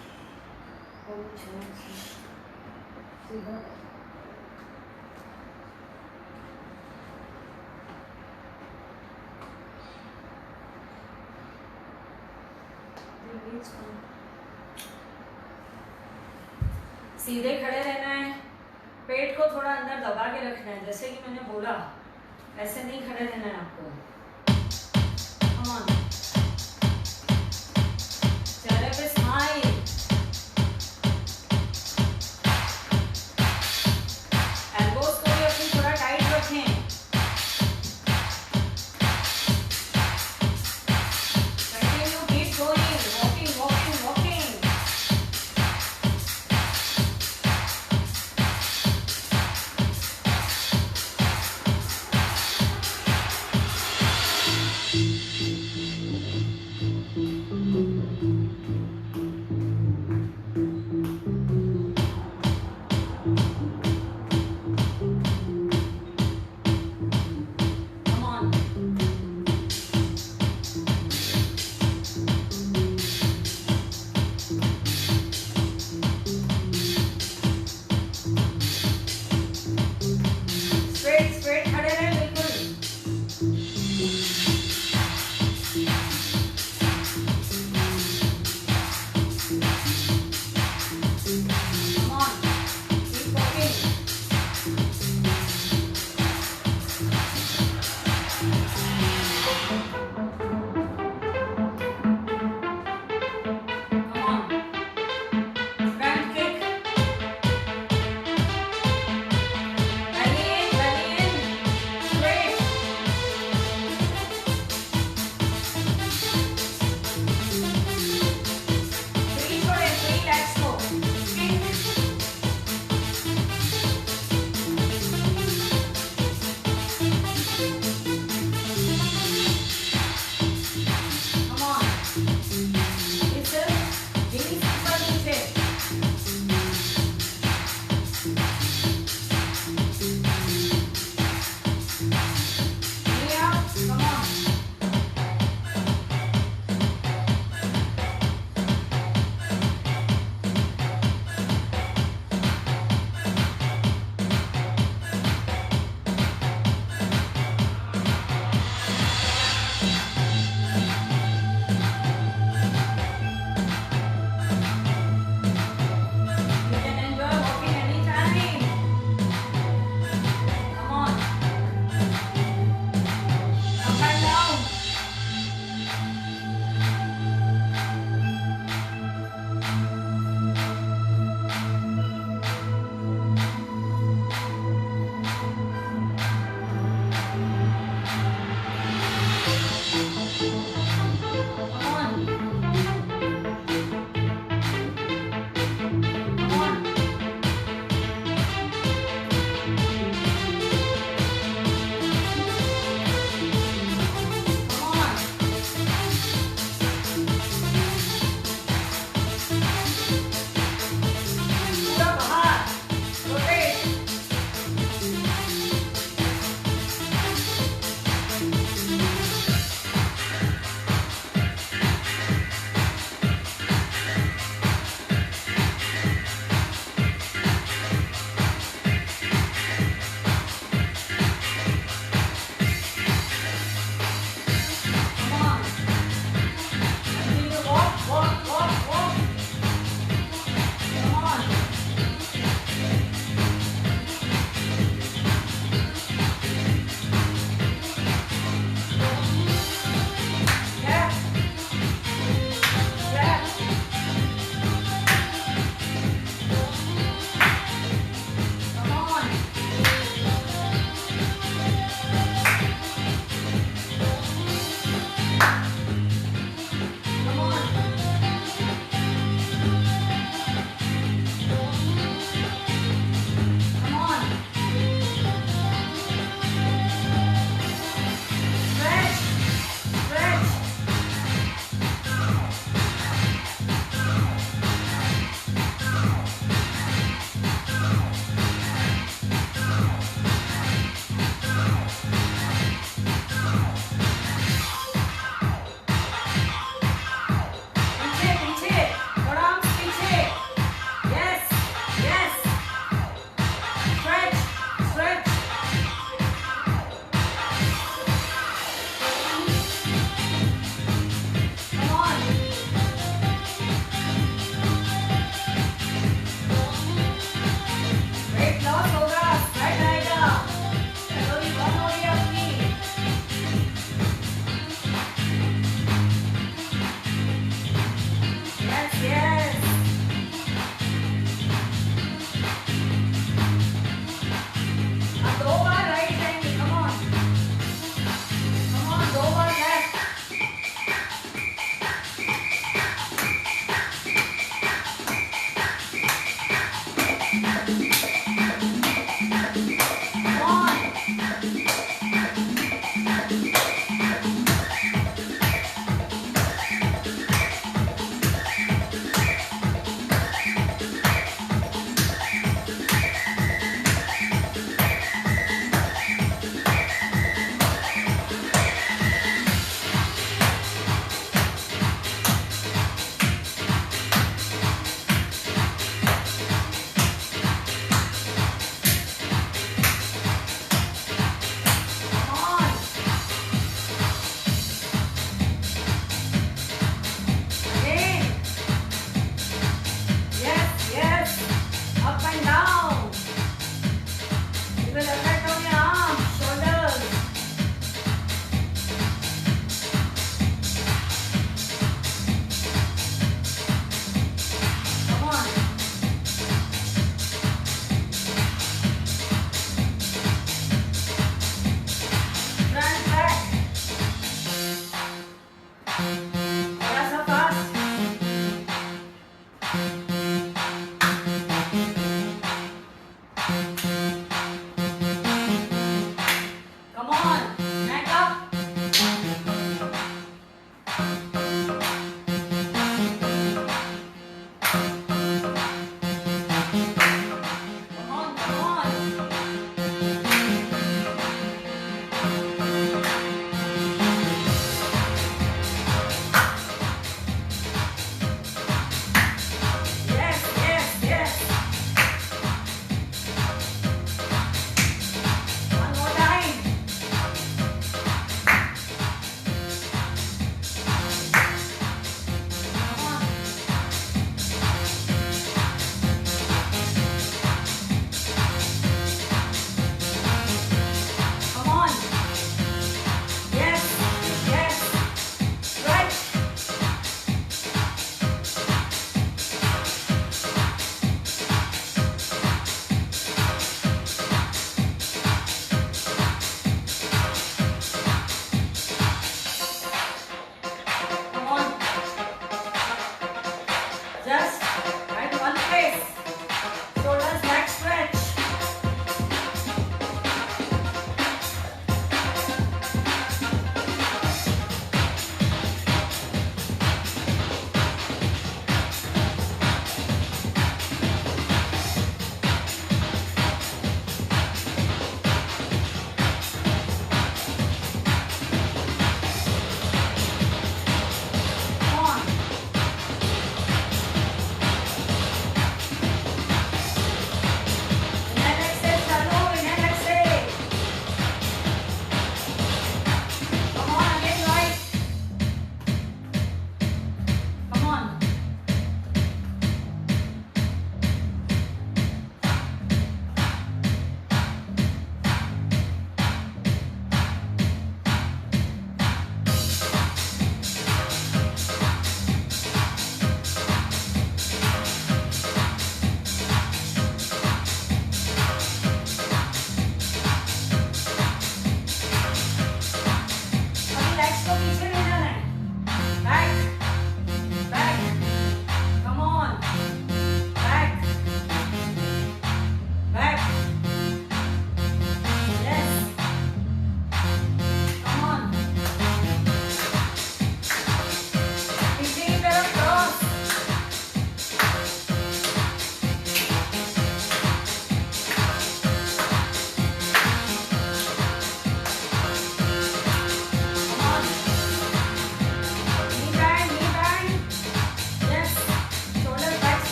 सीधा। सीधे खड़े रहना है, पेट को थोड़ा अंदर दबा के रखना है, जैसे कि मैंने बोला ऐसे नहीं खड़े रहना है आपको। Come on. चेहरे पे स्माइल। एल्बोज को भी अपनी थोड़ा टाइट रखें। Continue, keep going, walking walking walking.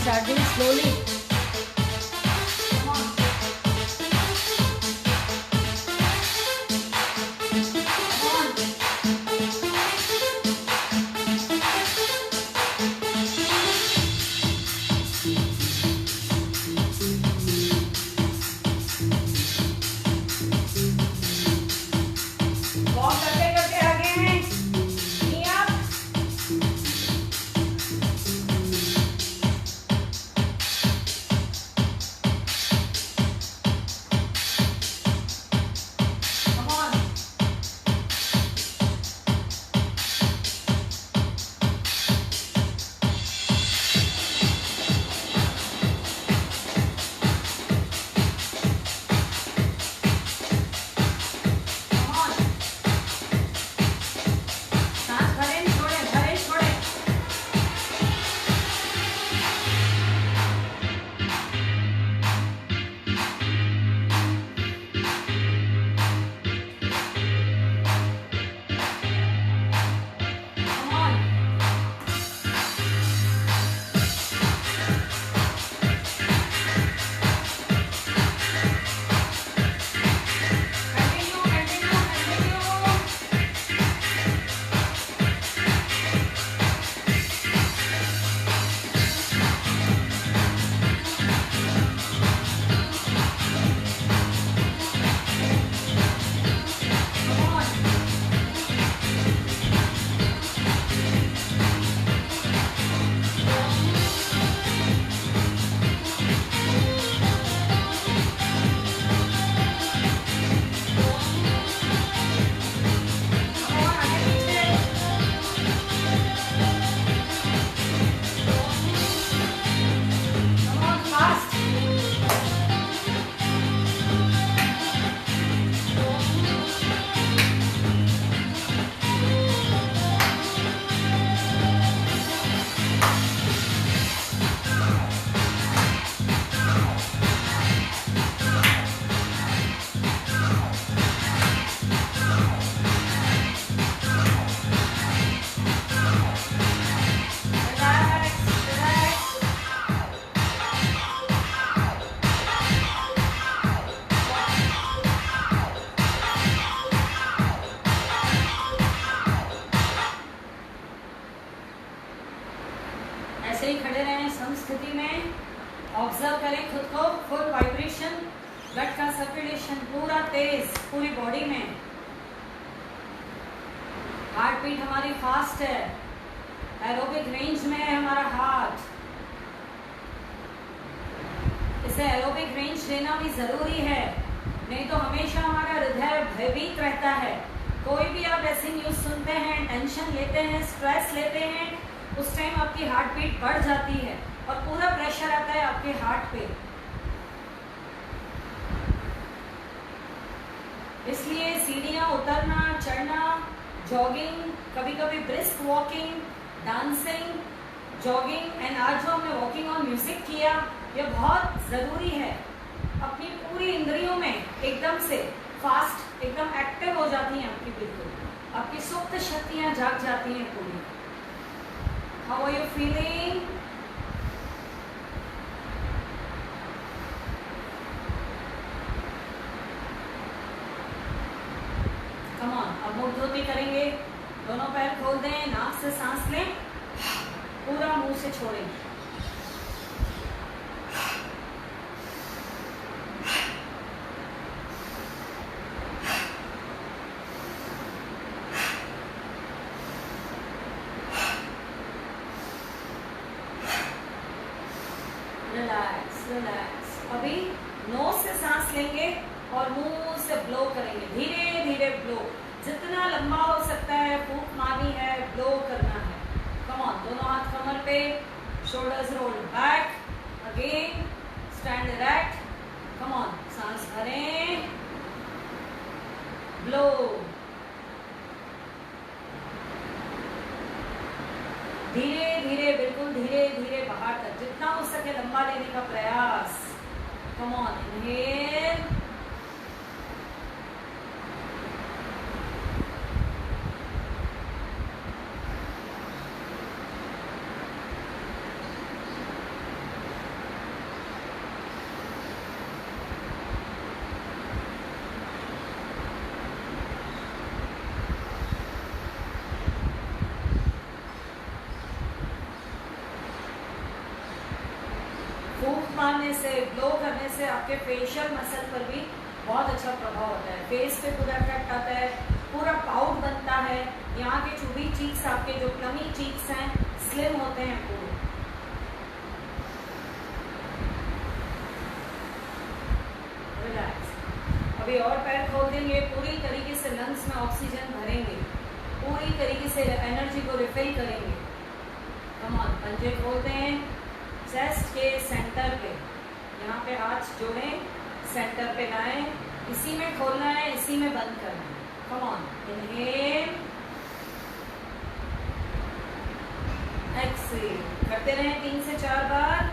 start doing slowly. ऐसे ही खड़े रहें समस्थिति में, ऑब्जर्व करें खुद को, फुल वाइब्रेशन, ब्लड का सर्कुलेशन पूरा तेज पूरी बॉडी में, हार्ट बीट हमारी फास्ट है, एरोबिक रेंज में है हमारा हार्ट, इसे एरोबिक रेंज लेना भी जरूरी है, नहीं तो हमेशा हमारा हृदय भयभीत रहता है। कोई भी आप ऐसी न्यूज सुनते हैं, टेंशन लेते हैं, स्ट्रेस लेते हैं, उस टाइम आपकी हार्ट बीट बढ़ जाती है और पूरा प्रेशर आता है आपके हार्ट पे। इसलिए सीढ़ियाँ उतरना, चढ़ना, जॉगिंग, कभी कभी brisk walking, dancing, jogging and आज जो हमने वॉकिंग और म्यूजिक किया, ये बहुत ज़रूरी है। अपनी पूरी इंद्रियों में एकदम से फास्ट, एकदम एक्टिव हो जाती हैं आपकी, बिल्कुल आपकी सुप्त शक्तियाँ जाग जाती हैं पूरी। How are you feeling? Come on, अब मुख धोती करेंगे, दोनों पैर खोल दें, नाक से सांस लें, पूरा मुंह से छोड़ें। Relax relax. अभी नोज से सांस लेंगे और मुंह से ब्लो करेंगे, धीरे धीरे ब्लो, जितना लंबा हो सकता है फूंक मारनी है, ब्लो करना है। कम ऑन, दोनों हाथ कमर पे, shoulders roll back, again stand erect, come on, सांस भरें, ब्लो, धीरे धीरे, बिल्कुल धीरे धीरे बाहर तक, जितना हो सके लंबा लेने का प्रयास। कम ऑन, इनहेल, मारने से, ग्लो करने से आपके फेशियल मसल पर भी बहुत अच्छा प्रभाव होता है। फेस पे पूरा इफेक्ट आता है, पूरा पाउड बनता है, यहाँ के चूबी चीक्स, आपके जो प्लमी चीक्स हैं, स्लिम होते हैं पूरे। रिलैक्स। अभी और पैर खोल देंगे, पूरी तरीके से लंग्स में ऑक्सीजन भरेंगे, पूरी तरीके से एनर्जी को रिफिल करेंगे। कम ऑन, पंजे खोलते हैं चेस्ट के सेंटर पे, यहाँ पे हाथ जोड़ें, सेंटर पे लाएं, इसी में खोलना है, इसी में बंद करना है। कम ऑन, इनहेल, एक्सेल, करते रहें 3 से 4 बार।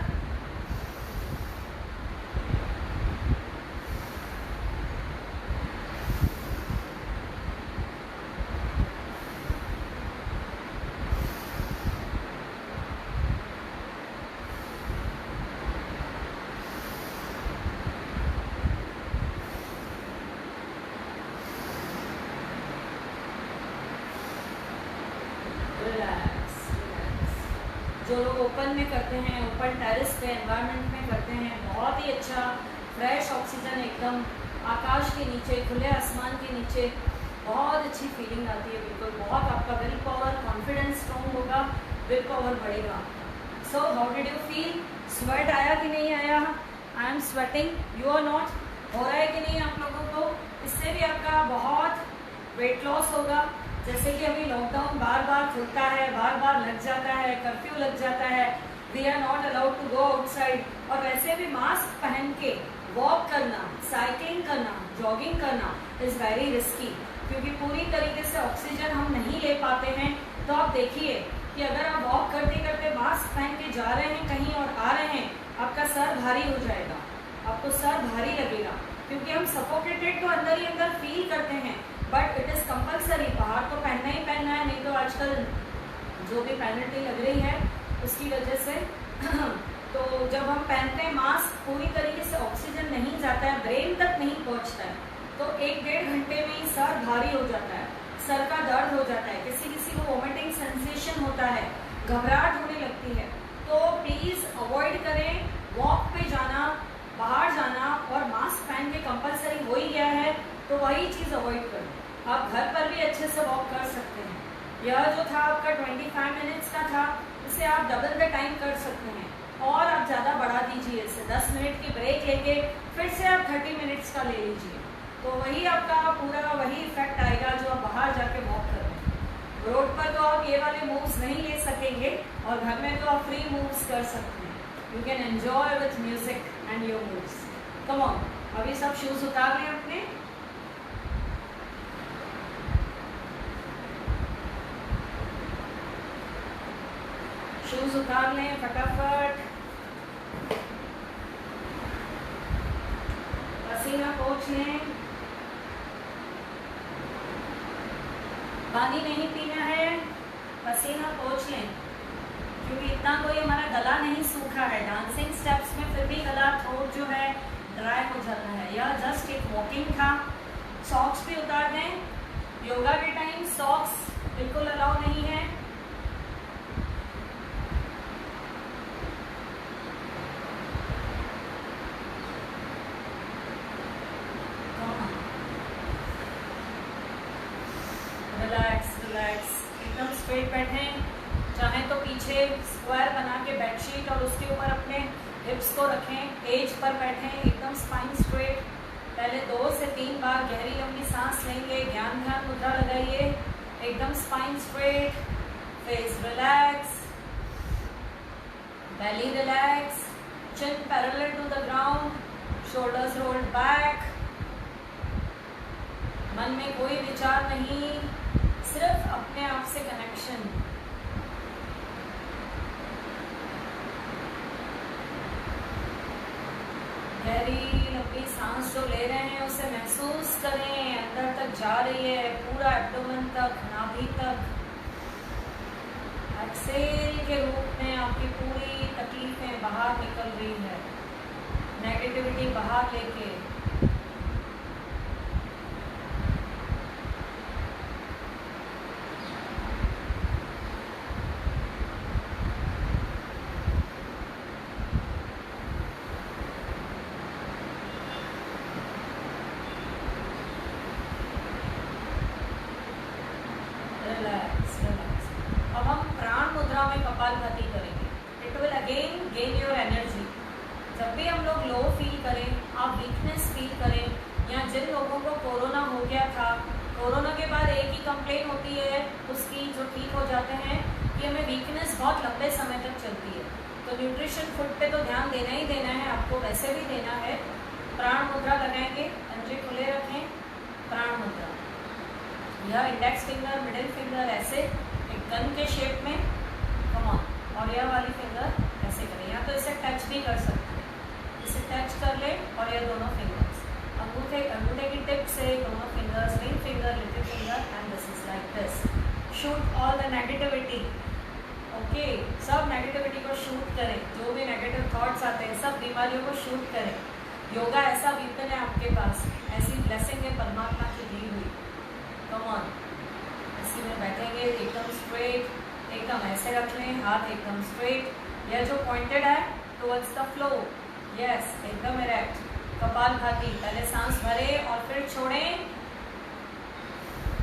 जो लोग ओपन में करते हैं, ओपन टेरेस पे एनवायरनमेंट में करते हैं, बहुत ही अच्छा फ्रेश ऑक्सीजन, एकदम आकाश के नीचे, खुले आसमान के नीचे, बहुत अच्छी फीलिंग आती है। बिल्कुल, बहुत आपका विल पावर, कॉन्फिडेंस स्ट्रॉन्ग होगा, विल पावर बढ़ेगा। So how did you feel? Sweat आया कि नहीं आया? I am sweating, you are not? हो रहा है कि नहीं आप लोगों को? इससे भी आपका बहुत वेट लॉस होगा। जैसे कि अभी लॉकडाउन बार बार खुलता है, बार बार लग जाता है, कर्फ्यू लग जाता है, we are not allowed to go outside, और वैसे भी मास्क पहन के वॉक करना, साइकिलिंग करना, जॉगिंग करना इज़ वेरी रिस्की, क्योंकि पूरी तरीके से ऑक्सीजन हम नहीं ले पाते हैं। तो आप देखिए कि अगर आप वॉक करते करते मास्क पहन के जा रहे हैं कहीं और आ रहे हैं, आपका सर भारी हो जाएगा, आपको सर भारी लगेगा, क्योंकि हम सफोकेटेड तो अंदर ही अंदर फील करते हैं, बट इट इज़ कंपल्सरी, बाहर तो पहनना ही पहनना है, नहीं तो आजकल जो भी पेनल्टी लग रही है उसकी वजह से तो जब हम पहनते हैं मास्क, पूरी तरीके से ऑक्सीजन नहीं जाता है, ब्रेन तक नहीं पहुंचता है, तो 1-1.5 घंटे में ही सर भारी हो जाता है, सर का दर्द हो जाता है, किसी किसी को वॉमिटिंग सेंसेशन होता है, घबराहट होने लगती है। तो प्लीज़ अवॉइड करें वॉक पे जाना, बाहर जाना, और मास्क पहन के कंपल्सरी हो ही गया है तो वही चीज़ अवॉइड करें। आप घर पर भी अच्छे से वॉक कर सकते हैं। यह जो था आपका 25 मिनट्स का था, इसे आप डबल द टाइम कर सकते हैं, और आप ज़्यादा बढ़ा दीजिए इसे, 10 मिनट की ब्रेक लेके फिर से आप 30 मिनट्स का ले लीजिए, तो वही आपका पूरा वही इफेक्ट आएगा जो आप बाहर जाके वॉक कर रहे हैं। रोड पर तो आप ये वाले मूव्स नहीं ले सकेंगे, और घर में तो आप फ्री मूव्स कर सकते हैं। You can enjoy with music and your moves. Come on, अभी सब शूज़ उतार लें अपने। शूज उतार लें फटाफट, पसीना पोंछ लें, पानी नहीं पीना है, पसीना पोंछ लें, क्योंकि इतना कोई हमारा गला नहीं सूखा है। डांसिंग स्टेप्स में फिर भी गला थ्रोट जो है ड्राई हो जाता है। यह जस्ट एक वॉकिंग था। सॉक्स भी उतार दें। योगा के टाइम सॉक्स बिल्कुल अलाउ नहीं है। रिलैक्स रिलैक्स, एकदम स्ट्रेट बैठें। चाहें तो पीछे स्क्वायर बना के बेडशीट और उसके ऊपर अपने हिप्स को रखें, एज पर बैठें, एकदम स्पाइन स्ट्रेट। पहले 2 से 3 बार गहरी लंबी सांस लेंगे, ध्यान ध्यान मुद्रा लगाइए, एकदम spine straight, face relax, belly relax, chin parallel to the ground, shoulders rolled back। मन में कोई विचार नहीं, सिर्फ अपने आप से कनेक्शन। गहरी लंबी सांस जो ले रहे हैं उसे महसूस करें, अंदर तक जा रही है, पूरा एब्डोमेन तक, नाभि तक। एक्सेल के रूप में आपकी पूरी तकलीफें बाहर निकल रही है, नेगेटिविटी बाहर लेके। कपालभाति करेंगे, it will again gain your energy. जब भी हम लोग लो फील करें, आप वीकनेस फील करें, या जिन लोगों को कोरोना हो गया था, कोरोना के बाद एक ही कंप्लेन होती है उसकी, जो ठीक हो जाते हैं, कि हमें वीकनेस बहुत लंबे समय तक चलती है। तो न्यूट्रिशन फूड पे तो ध्यान देना ही देना है, आपको वैसे भी देना है। प्राण मुद्रा लगाएंगे, अंजे खुले रखें, प्राण मुद्रा, यह इंडेक्स फिंगर, मिडिल फिंगर ऐसे एक गन के शेप में, कम ऑन, और यह वाली फिंगर ऐसे करें, या तो इसे टच भी कर सकते हैं, इसे टच कर ले, और यह दोनों फिंगर्स अंगूठे की टिप से दोनों fingers, ring finger, little finger, and this is like this. Shoot all the negativity, okay, सब नेगेटिविटी को शूट करें, जो भी नेगेटिव थॉट्स आते हैं सब बीमारियों को शूट करें। योगा ऐसा वीपन है आपके पास, ऐसी ब्लेसिंग है परमात्मा की दी हुई। कम ऑन, इसी में बैठेंगे एकदम स्ट्रेट, एकदम ऐसे रख लें, हाथ एकदम स्ट्रेट, यह जो पॉइंटेड है टुवर्ड्स द फ्लो, यस, एकदम इरेक्ट। कपालभाति, पहले सांस भरे और फिर छोड़ें,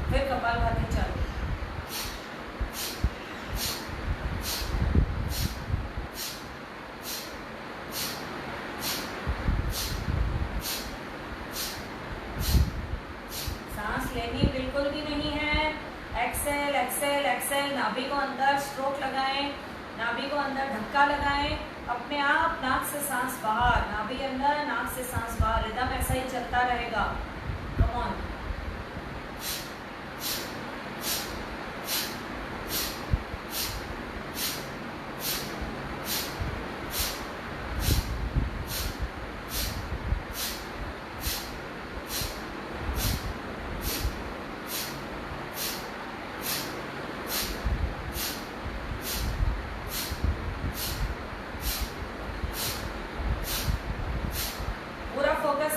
फिर कपालभाति चालू। सांस लेनी बिल्कुल भी नहीं है, एक्सेल एक्सेल एक्सेल, नाभि को अंदर स्ट्रोक लगाएं, नाभि को अंदर धक्का लगाएं, अपने आप नाक से सांस बाहर, नाभि अंदर, नाक से सांस बाहर, रिदम ऐसा ही चलता रहेगा। कम ऑन,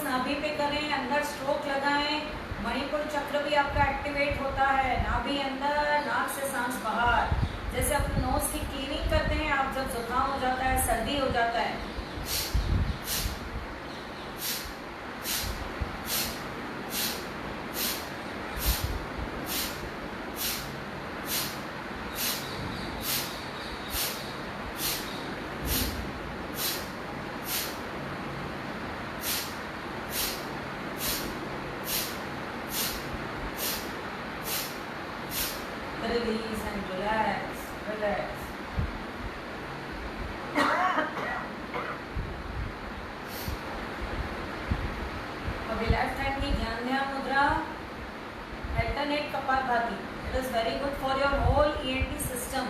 नाभि पे करें, अंदर स्ट्रोक लगाएं, मणिपुर चक्र भी आपका एक्टिवेट होता है, नाभि अंदर, नाक से सांस बाहर, जैसे अपने नोज की क्लीनिंग करते हैं आप, जब जुकाम हो जाता है, सर्दी हो जाता है। Release and relax, relax. अभी लेफ्ट हैंड की ध्यान ध्यान मुद्रा, alternate kapalbhati, it is very good for your whole ENT system.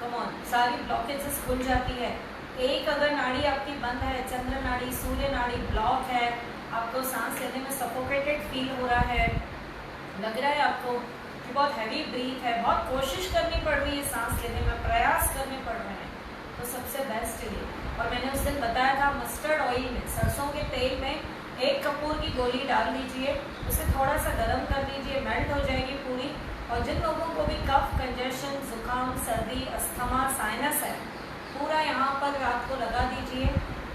Come on, सारी ब्लॉकेजेस खुल जाती है। एक अगर नाड़ी आपकी बंद है, चंद्र नाड़ी, सूर्य नाड़ी ब्लॉक है, आपको सांस लेने में सफोकेटेड फील हो रहा है, लग रहा है आपको कि बहुत हैवी ब्रीथ है, बहुत कोशिश करनी पड़ रही है सांस लेने में, प्रयास करने पड़ रहे हैं, तो सबसे बेस्ट है ये। और मैंने उस दिन बताया था, मस्टर्ड ऑयल में, सरसों के तेल में 1 कपूर की गोली डाल दीजिए, उसे थोड़ा सा गर्म कर दीजिए, मेल्ट हो जाएगी पूरी। और जिन लोगों को भी कफ, कंजेशन, जुकाम, सर्दी, अस्थमा, साइनस है, पूरा यहाँ पर रात को लगा दीजिए,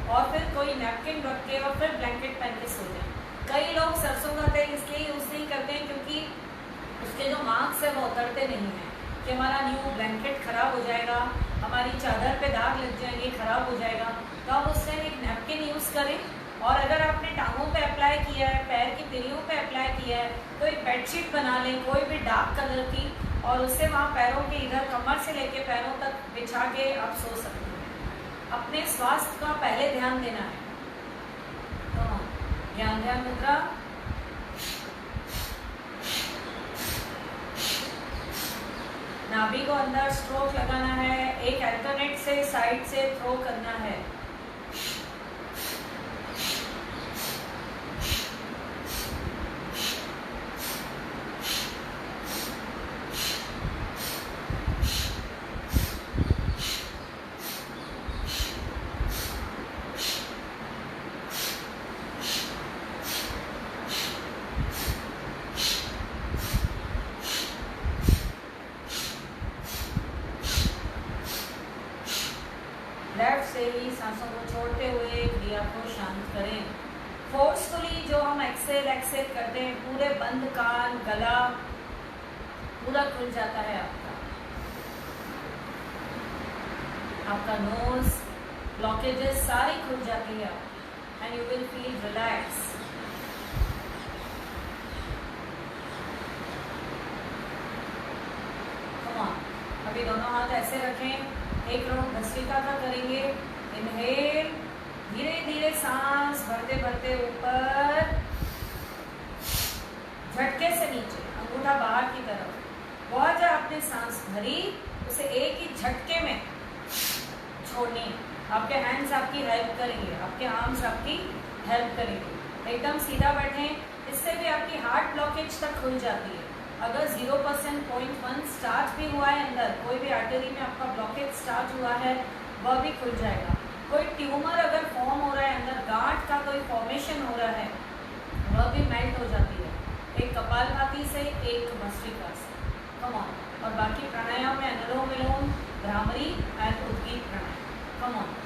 और फिर कोई नैपकिन रख के और फिर ब्लैंकेट पहन के सो जाए। कई लोग सरसों का तेल इसलिए यूज़ नहीं करते हैं क्योंकि उसके जो मार्क्स है वो उतरते नहीं हैं, कि हमारा न्यू ब्लैंकेट ख़राब हो जाएगा, हमारी चादर पे दाग लग जाएंगे, ख़राब हो जाएगा। तो आप उस टाइम एक नैपकिन यूज़ करें, और अगर आपने टांगों पे अप्लाई किया है, पैर की तिरियों पे अप्लाई किया है, तो एक बेडशीट बना लें कोई भी डार्क कलर की, और उससे वहाँ पैरों के इधर कमर से लेके पैरों तक बिछा के आप सो सकते हैं। अपने स्वास्थ्य का पहले ध्यान देना है। तो ध्यान ध्यान मुद्रा, नाभि को अंदर स्ट्रोक लगाना है, एक अल्टरनेट से साइड से थ्रो करना है। लेफ्ट से ही सांसों को छोड़ते हुए क्रिया को शांत करें। फोर्सफुली जो हम एक्सेल एक्सेल करते हैं, पूरे बंद कान, गला पूरा खुल जाता है आपका। आपका नोज, ब्लॉकेजेस सारी खुल जाती है and you will feel relax. अभी दोनों हाथ ऐसे रखें, एक राउंड भस्त्रिका का करेंगे। इनहेल, धीरे धीरे सांस भरते भरते ऊपर, झटके से नीचे, अंगूठा बाहर की तरफ। बहुत जब आपने सांस भरी उसे एक ही झटके में छोड़नी। आपके हैंड्स आपकी हेल्प करेंगे, आपके आर्म्स आपकी हेल्प करेंगे। एकदम सीधा बैठें, इससे भी आपकी हार्ट ब्लॉकेज तक खुल जाती है। अगर 0% 0.1 स्टार्ट भी हुआ है अंदर, कोई भी आर्टरी में आपका ब्लॉकेज स्टार्ट हुआ है, वह भी खुल जाएगा। कोई ट्यूमर अगर फॉर्म हो रहा है अंदर, गांठ का कोई फॉर्मेशन हो रहा है, वह भी मेल्ट हो जाती है, एक कपालभाति से, एक भस्त्रिका से। Come on. और बाकी प्राणायाम में अनुलोम विलोम, भ्रामरी एंड उद्गीत प्राणायाम। Come on.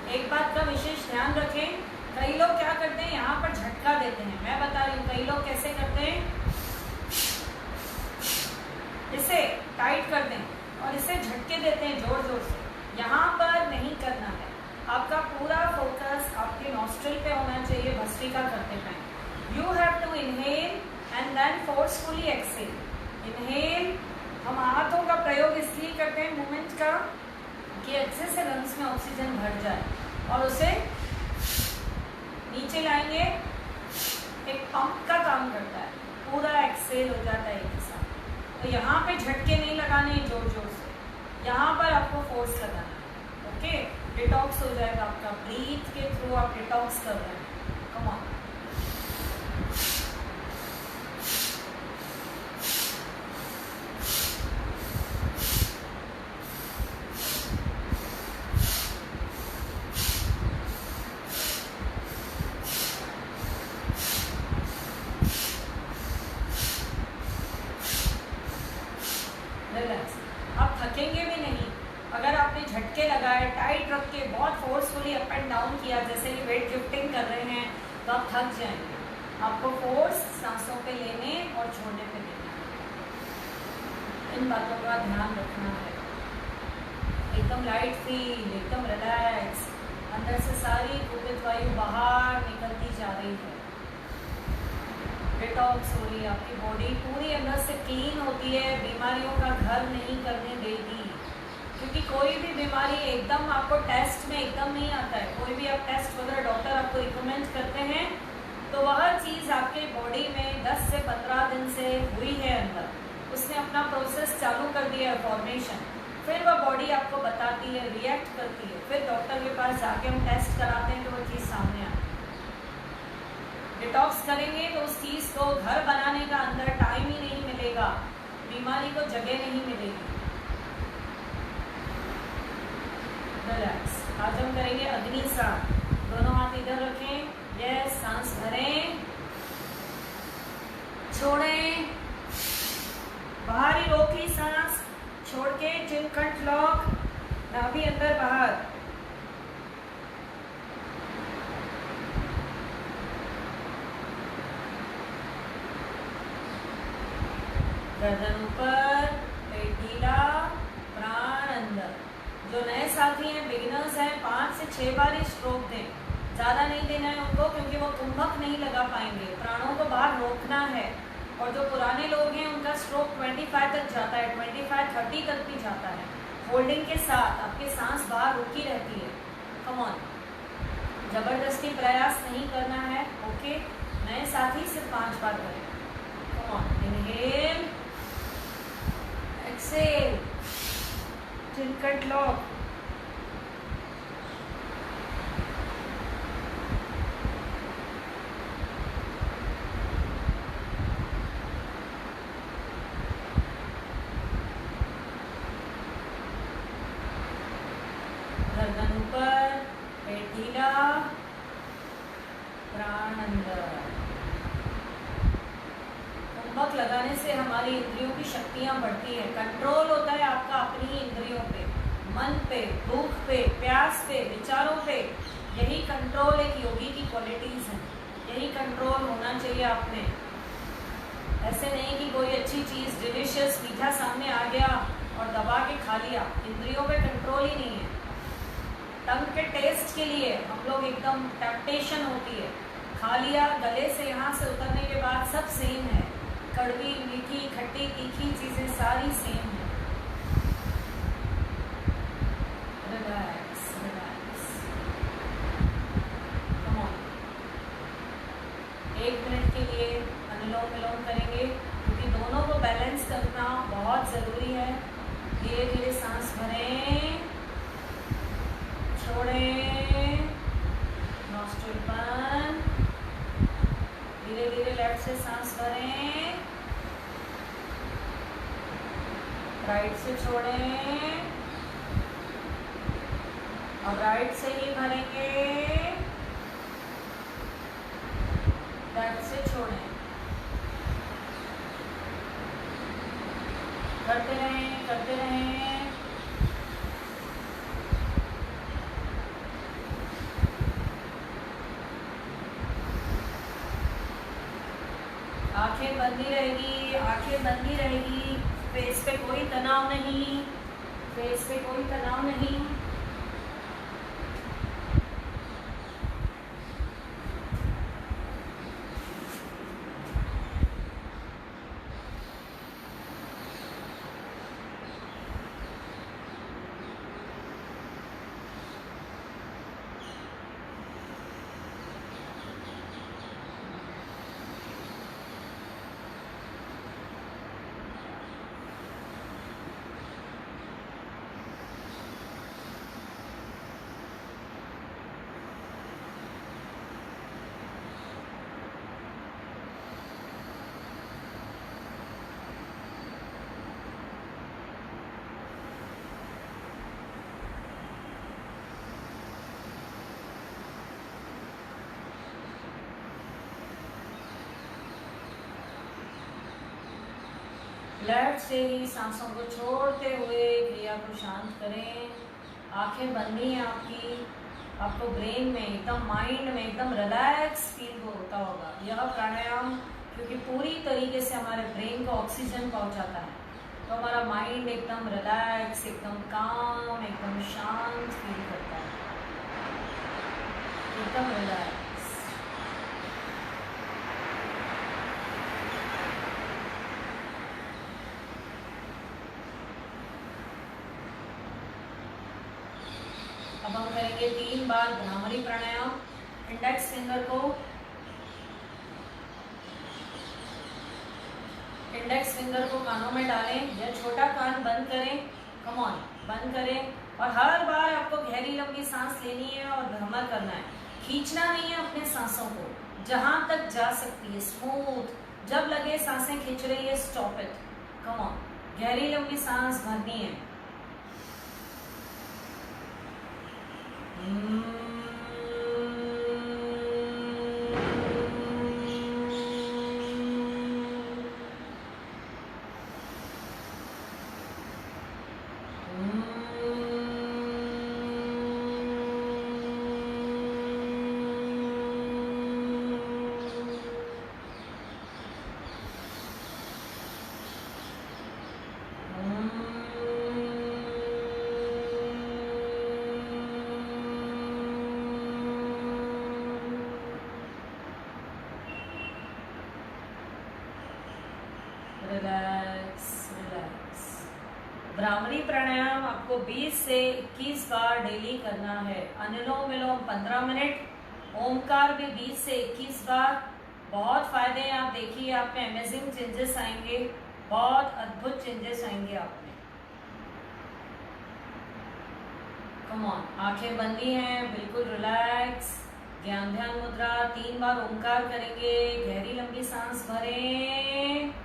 एक बात का विशेष ध्यान रखें, कई लोग क्या करते हैं, यहाँ पर झटका देते हैं। मैं बता रही हूँ कई लोग कैसे करते हैं, इसे टाइट कर दें और इसे झटके देते हैं जोर जोर से। यहाँ पर नहीं करना है, आपका पूरा फोकस आपके नॉस्ट्रिल पे होना चाहिए भस्त्रिका करते time. You have to inhale and then forcefully exhale. Inhale, हम हाथों का प्रयोग इसलिए करते हैं मूवमेंट का कि अच्छे से लंग्स में ऑक्सीजन भर जाए, और उसे नीचे लाएंगे, एक पंप का काम करता है, पूरा एक्सेल हो जाता है एक साथ। तो यहाँ पे झटके नहीं लगाने जोर जोर से, यहाँ पर आपको फोर्स लगाना है। ओके, डिटॉक्स हो जाएगा आपका, ब्रीथ के थ्रू आप डिटॉक्स कर रहे हैं। Come on. आप थकेंगे भी नहीं। अगर आपने झटके लगाए, टाइट रख के बहुत फोर्सफुली अप एंड डाउन किया, जैसे कि वेट लिफ्टिंग कर रहे हैं, तो आप थक जाएंगे। आपको फोर्स सांसों पे लेने और छोड़ने पे देना है। इन बातों का ध्यान रखना है। एकदम लाइट फील, एकदम रिलैक्स, अंदर से सारी कुपित वायु बाहर निकलती जा रही है, डिटॉक्स हो रही है, आपकी बॉडी पूरी अंदर से क्लीन होती है, बीमारियों का घर नहीं करने देगी। क्योंकि कोई भी बीमारी एकदम आपको टेस्ट में एकदम नहीं आता है। कोई भी आप टेस्ट वगैरह डॉक्टर आपको रिकमेंड करते हैं, तो वह चीज़ आपके बॉडी में 10 से 15 दिन से हुई है अंदर, उसने अपना प्रोसेस चालू कर दिया है, फॉर्मेशन। फिर वह बॉडी आपको बताती है, रिएक्ट करती है, फिर डॉक्टर के पास जाके हम टेस्ट कराते हैं तो वो चीज़ सामने आती है। डिटॉक्स करेंगे तो उस चीज़ को घर बनाने का अंदर टाइम ही नहीं मिलेगा, बीमारी को जगह नहीं मिलेगी। रिलैक्स। आज हम करेंगे अग्नि सांस। दोनों हाथ इधर रखें, यस, सांस भरें, छोड़ें, बाहर ही रोकी सांस, छोड़ के चिन कंठ लॉक, नाभि अंदर बाहर। गर्दन ऊपर, पेट ढीला, प्राण अंदर। जो नए साथी हैं, बिगिनर्स हैं, 5 से 6 बार ही स्ट्रोक दें, ज़्यादा नहीं देना है उनको, क्योंकि वो कुंभक नहीं लगा पाएंगे, प्राणों को बाहर रोकना है। और जो पुराने लोग हैं उनका स्ट्रोक 25 तक जाता है, 25-30 तक भी जाता है। होल्डिंग के साथ आपकी सांस बाहर रुकी रहती है। कम ऑन, जबरदस्ती प्रयास नहीं करना है। ओके, नए साथी सिर्फ 5 बार करें। कम ऑन, इनहेल, एक्सेल, चिन कंठ लॉक, गर्दन ऊपर, पेट ढीला, प्राण अंदर। कुंभक लगाने से हमारी इंद्रियों की शक्तियाँ बढ़ती हैं। कंट्रोल होता है आपका अपनी इंद्रियों पे, मन पे, भूख पे, प्यास पे, विचारों पे। यही कंट्रोल एक योगी की क्वालिटीज़ हैं। यही कंट्रोल होना चाहिए आप में। ऐसे नहीं कि कोई अच्छी चीज़ डिलिशियस मीठा सामने आ गया और दबा के खा लिया। इंद्रियों पे कंट्रोल ही नहीं है। टंग के टेस्ट के लिए हम लोग एकदम टेम्पटेशन होती है, खा लिया, गले से यहाँ से उतरने के बाद सब सेम है। कड़वी, मीठी, खट्टी, तीखी चीज़ें सारी सेम है। Relax relax, come on. 1 minute के लिए अनुलोम विलोम करेंगे, क्योंकि दोनों को बैलेंस करना बहुत ज़रूरी है। धीरे धीरे सांस भरें, छोड़ें, नॉस्ट्रिल बंद। धीरे धीरे लेफ्ट से सांस भरें, राइट से छोड़ें और राइट से ही भरेंगे, लेफ्ट से छोड़ें। करते रहें, करते रहें। आंखें बंद ही रहेगी, आंखें बंद ही रहेगी। फेस पे कोई तनाव नहीं, फेस पे कोई तनाव नहीं। लेफ्ट से ही सांसों को छोड़ते हुए क्रिया को शांत करें। आंखें बंद ही हैं आपकी। आपको ब्रेन में एकदम, माइंड में एकदम रिलैक्स फील होता होगा यह प्राणायाम, क्योंकि पूरी तरीके से हमारे ब्रेन को ऑक्सीजन पहुंचाता है। तो हमारा माइंड एकदम रिलैक्स, एकदम काम, एकदम शांत फील करता है, एकदम रिलैक्स। अब हम करेंगे 3 बार भ्रामरी प्राणायाम। इंडेक्स फिंगर को, इंडेक्स फिंगर को कानों में डालें या छोटा कान बंद करें। कम ऑन, बंद करें। और हर बार आपको गहरी लंबी सांस लेनी है और भ्रमर करना है। खींचना नहीं है अपने सांसों को, जहां तक जा सकती है स्मूथ। जब लगे सांसें खींच रही है, स्टॉप इट। कम ऑन, गहरी लंबी सांस भरनी है। Relax relax. भ्रामरी प्राणायाम आपको 20 से 21 बार डेली करना है। अनुलोम विलोम 15 मिनट, ओमकार भी 20 से 21 बार। बहुत फायदे हैं, आप देखिए आप में अमेजिंग चेंजेस आएंगे, बहुत अद्भुत चेंजेस आएंगे आप में। कम ऑन, आंखें बंदी हैं, बिल्कुल रिलैक्स। ज्ञान ध्यान मुद्रा। 3 बार ओमकार करेंगे, गहरी लंबी सांस भरें।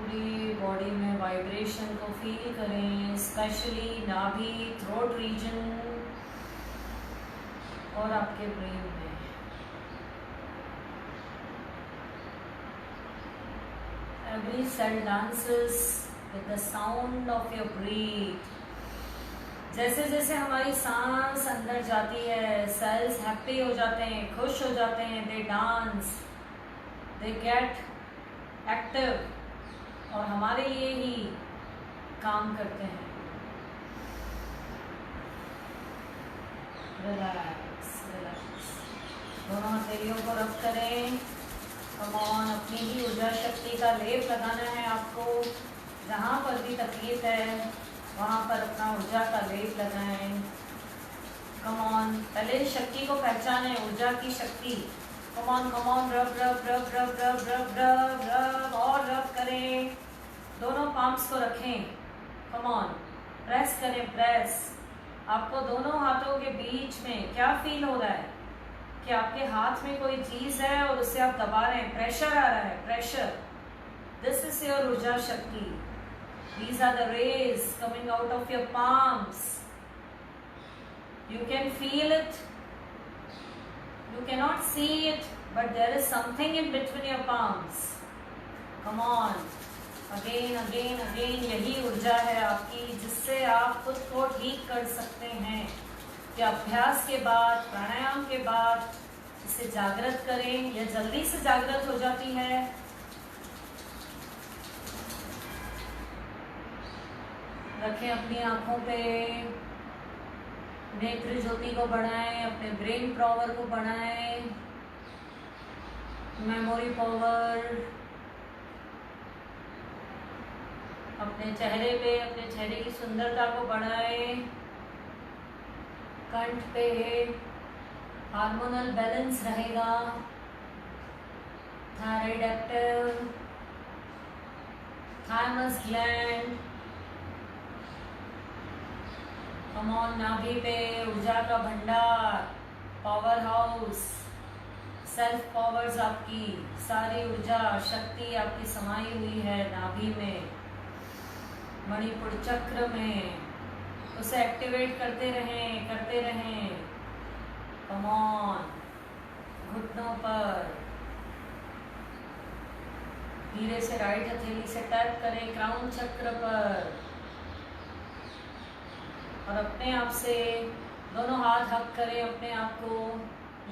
पूरी बॉडी में वाइब्रेशन को फील करें, स्पेशली नाभि, थ्रोट रीजन और आपके ब्रेन में। Every cell dances with the sound of your breath. जैसे जैसे हमारी सांस अंदर जाती है, सेल्स हैप्पी हो जाते हैं, खुश हो जाते हैं, दे डांस, दे गेट एक्टिव और हमारे लिए ही काम करते हैं। रिलैक्स रिलैक्स, दोनों हथेलियों को रब करें। कमॉन, अपनी ही ऊर्जा शक्ति का लेप लगाना है आपको। जहाँ पर भी तकलीफ है वहाँ पर अपना ऊर्जा का लेप लगाएं। कमॉन, पहले शक्ति को पहचानें, ऊर्जा की शक्ति। कमॉन कमॉन, रब रब रब रब रब रब रब रब और रब करें। दोनों पाम्स को रखें। कमॉन, प्रेस करें, प्रेस। आपको दोनों हाथों के बीच में क्या फील हो रहा है कि आपके हाथ में कोई चीज है और उसे आप दबा रहे हैं, प्रेशर आ रहा है, प्रेशर। दिस इज योर ऊर्जा शक्ति। These are the rays coming out of your palms. You can feel it. You cannot see it, but there is something in between your palms. Come on. Again, again, again. यही ऊर्जा है आपकी जिससे आप खुद को ठीक कर सकते हैं। कि अभ्यास के बाद, प्राणायाम के बाद इसे जागृत करें। यह जल्दी से जागृत हो जाती है। रखें अपनी आंखों पे, नेत्र ज्योति को बढ़ाएं, अपने ब्रेन पावर को बढ़ाएं, मेमोरी पावर। अपने चेहरे पे, अपने चेहरे की सुंदरता को बढ़ाएं। कंठ पे हार्मोनल बैलेंस रहेगा, thyroid active, thymus gland. Come on, नाभि पे ऊर्जा का भंडार, पावर हाउस, सेल्फ पावर्स, आपकी सारी ऊर्जा शक्ति आपकी समाई हुई है नाभि में, मणिपुर चक्र में। उसे एक्टिवेट करते रहें, करते रहें। कमॉन, घुटनों पर धीरे से राइट हथेली से टैप करें क्राउन चक्र पर और अपने आप से दोनों हाथ हक करें अपने आप को।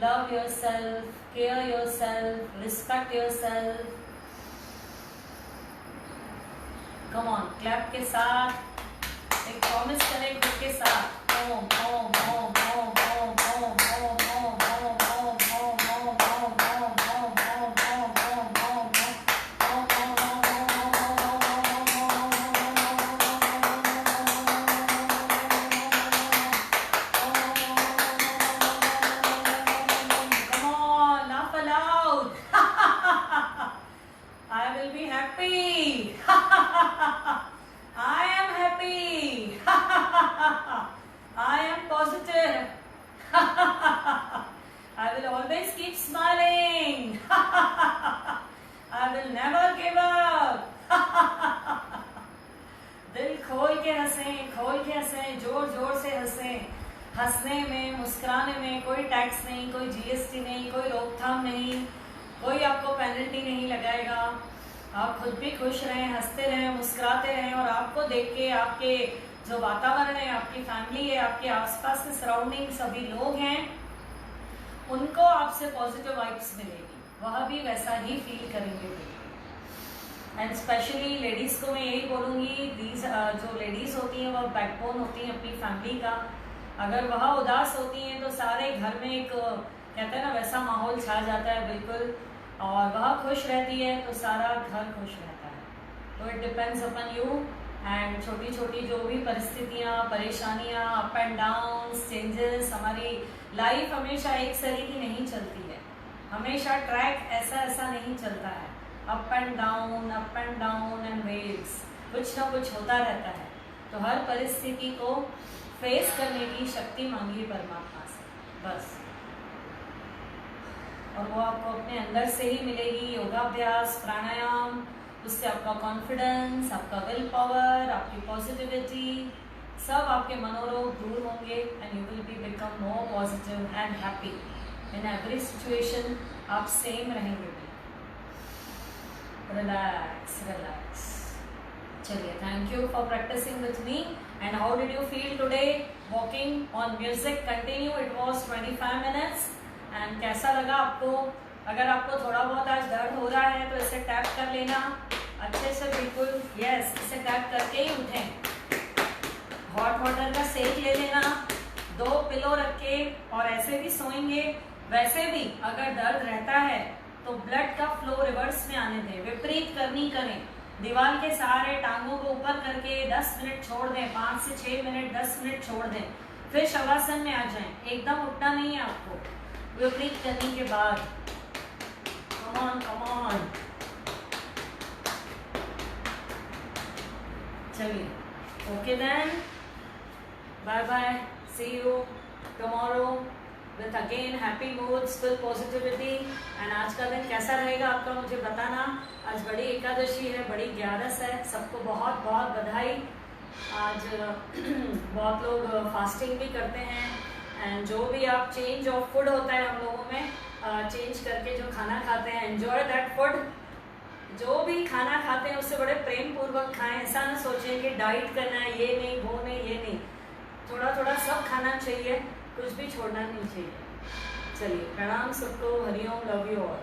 Love your self, care your self, respect your self. Come on, clap के साथ एक प्रॉमिस करें खुद के साथ। ओम ओम ओम ओम ओम ओम ओम ओम ओम ओम ओम ओम हंसने में, मुस्कुराने में कोई टैक्स नहीं, कोई जीएसटी नहीं, कोई रोकथाम नहीं, कोई आपको पेनल्टी नहीं लगाएगा। आप खुद भी खुश रहें, हंसते रहें, मुस्कुराते रहें और आपको देख के आपके जो वातावरण है, आपकी फैमिली है, आपके आसपास के सराउंडिंग सभी लोग हैं, उनको आपसे पॉजिटिव वाइब्स मिलेगी, वह भी वैसा ही फील करेंगे। एंड स्पेशली लेडीज़ को मैं यही बोलूँगी, जो लेडीज़ होती हैं वह बैकबोन होती हैं अपनी फैमिली का। अगर वह उदास होती हैं तो सारे घर में एक कहते हैं ना वैसा माहौल छा जाता है बिल्कुल, और वह खुश रहती है तो सारा घर खुश रहता है। तो it depends upon you. And छोटी छोटी जो भी परिस्थितियाँ, परेशानियाँ, अप एंड डाउन, चेंजेस, हमारी लाइफ हमेशा एक सरीखी नहीं चलती है, हमेशा ट्रैक ऐसा नहीं चलता है। Up and down and waves, कुछ ना कुछ होता रहता है। तो हर परिस्थिति को फेस करने की शक्ति मांगिए परमात्मा से, बस, और वो आपको अपने अंदर से ही मिलेगी। योगाभ्यास, प्राणायाम, उससे आपका कॉन्फिडेंस, आपका विल पावर, आपकी पॉजिटिविटी, सब आपके मनोरोग दूर होंगे and you will be become more positive and happy in every situation. आप सेम रहेंगे. Relax relax. चलिए, thank you for practising with me. And how did you feel today walking on music continue? It was 25 minutes. And कैसा लगा आपको? अगर आपको थोड़ा बहुत आज दर्द हो रहा है तो इसे टैप कर लेना अच्छे से, बिल्कुल. यस, इसे टैप करके ही उठें. हॉट वाटर का सेक ले लेना, 2 पिलो रख के, और ऐसे भी सोएंगे. वैसे भी अगर दर्द रहता है तो ब्लड का फ्लो रिवर्स में आने दें, विपरीत करनी करें. दीवार के सहारे टांगों को ऊपर करके 10 मिनट छोड़ दें, 5 से 6 मिनट, 10 मिनट छोड़ दें, फिर शवासन में आ जाएं. एकदम उठना नहीं है आपको, विपरीत करने के बाद. Come on come on. चलिए, okay then, bye bye, see you tomorrow with again happy moods, full positivity. and आज का दिन कैसा रहेगा आपका मुझे बताना. आज बड़ी एकादशी है, बड़ी 11 है. सबको बहुत बहुत बधाई. आज बहुत लोग फास्टिंग भी करते हैं. एंड जो भी आप चेंज ऑफ फूड होता है हम लोगों में, चेंज करके जो खाना खाते हैं, एंजॉय दैट फूड. जो भी खाना खाते हैं उससे बड़े प्रेम पूर्वक खाएं. ऐसा ना सोचें कि डाइट करना है, ये नहीं वो नहीं ये नहीं. थोड़ा थोड़ा सब खाना चाहिए, कुछ भी छोड़ना नहीं चाहिए. चलिए, प्रणाम सबको. हरिओम. Love you all.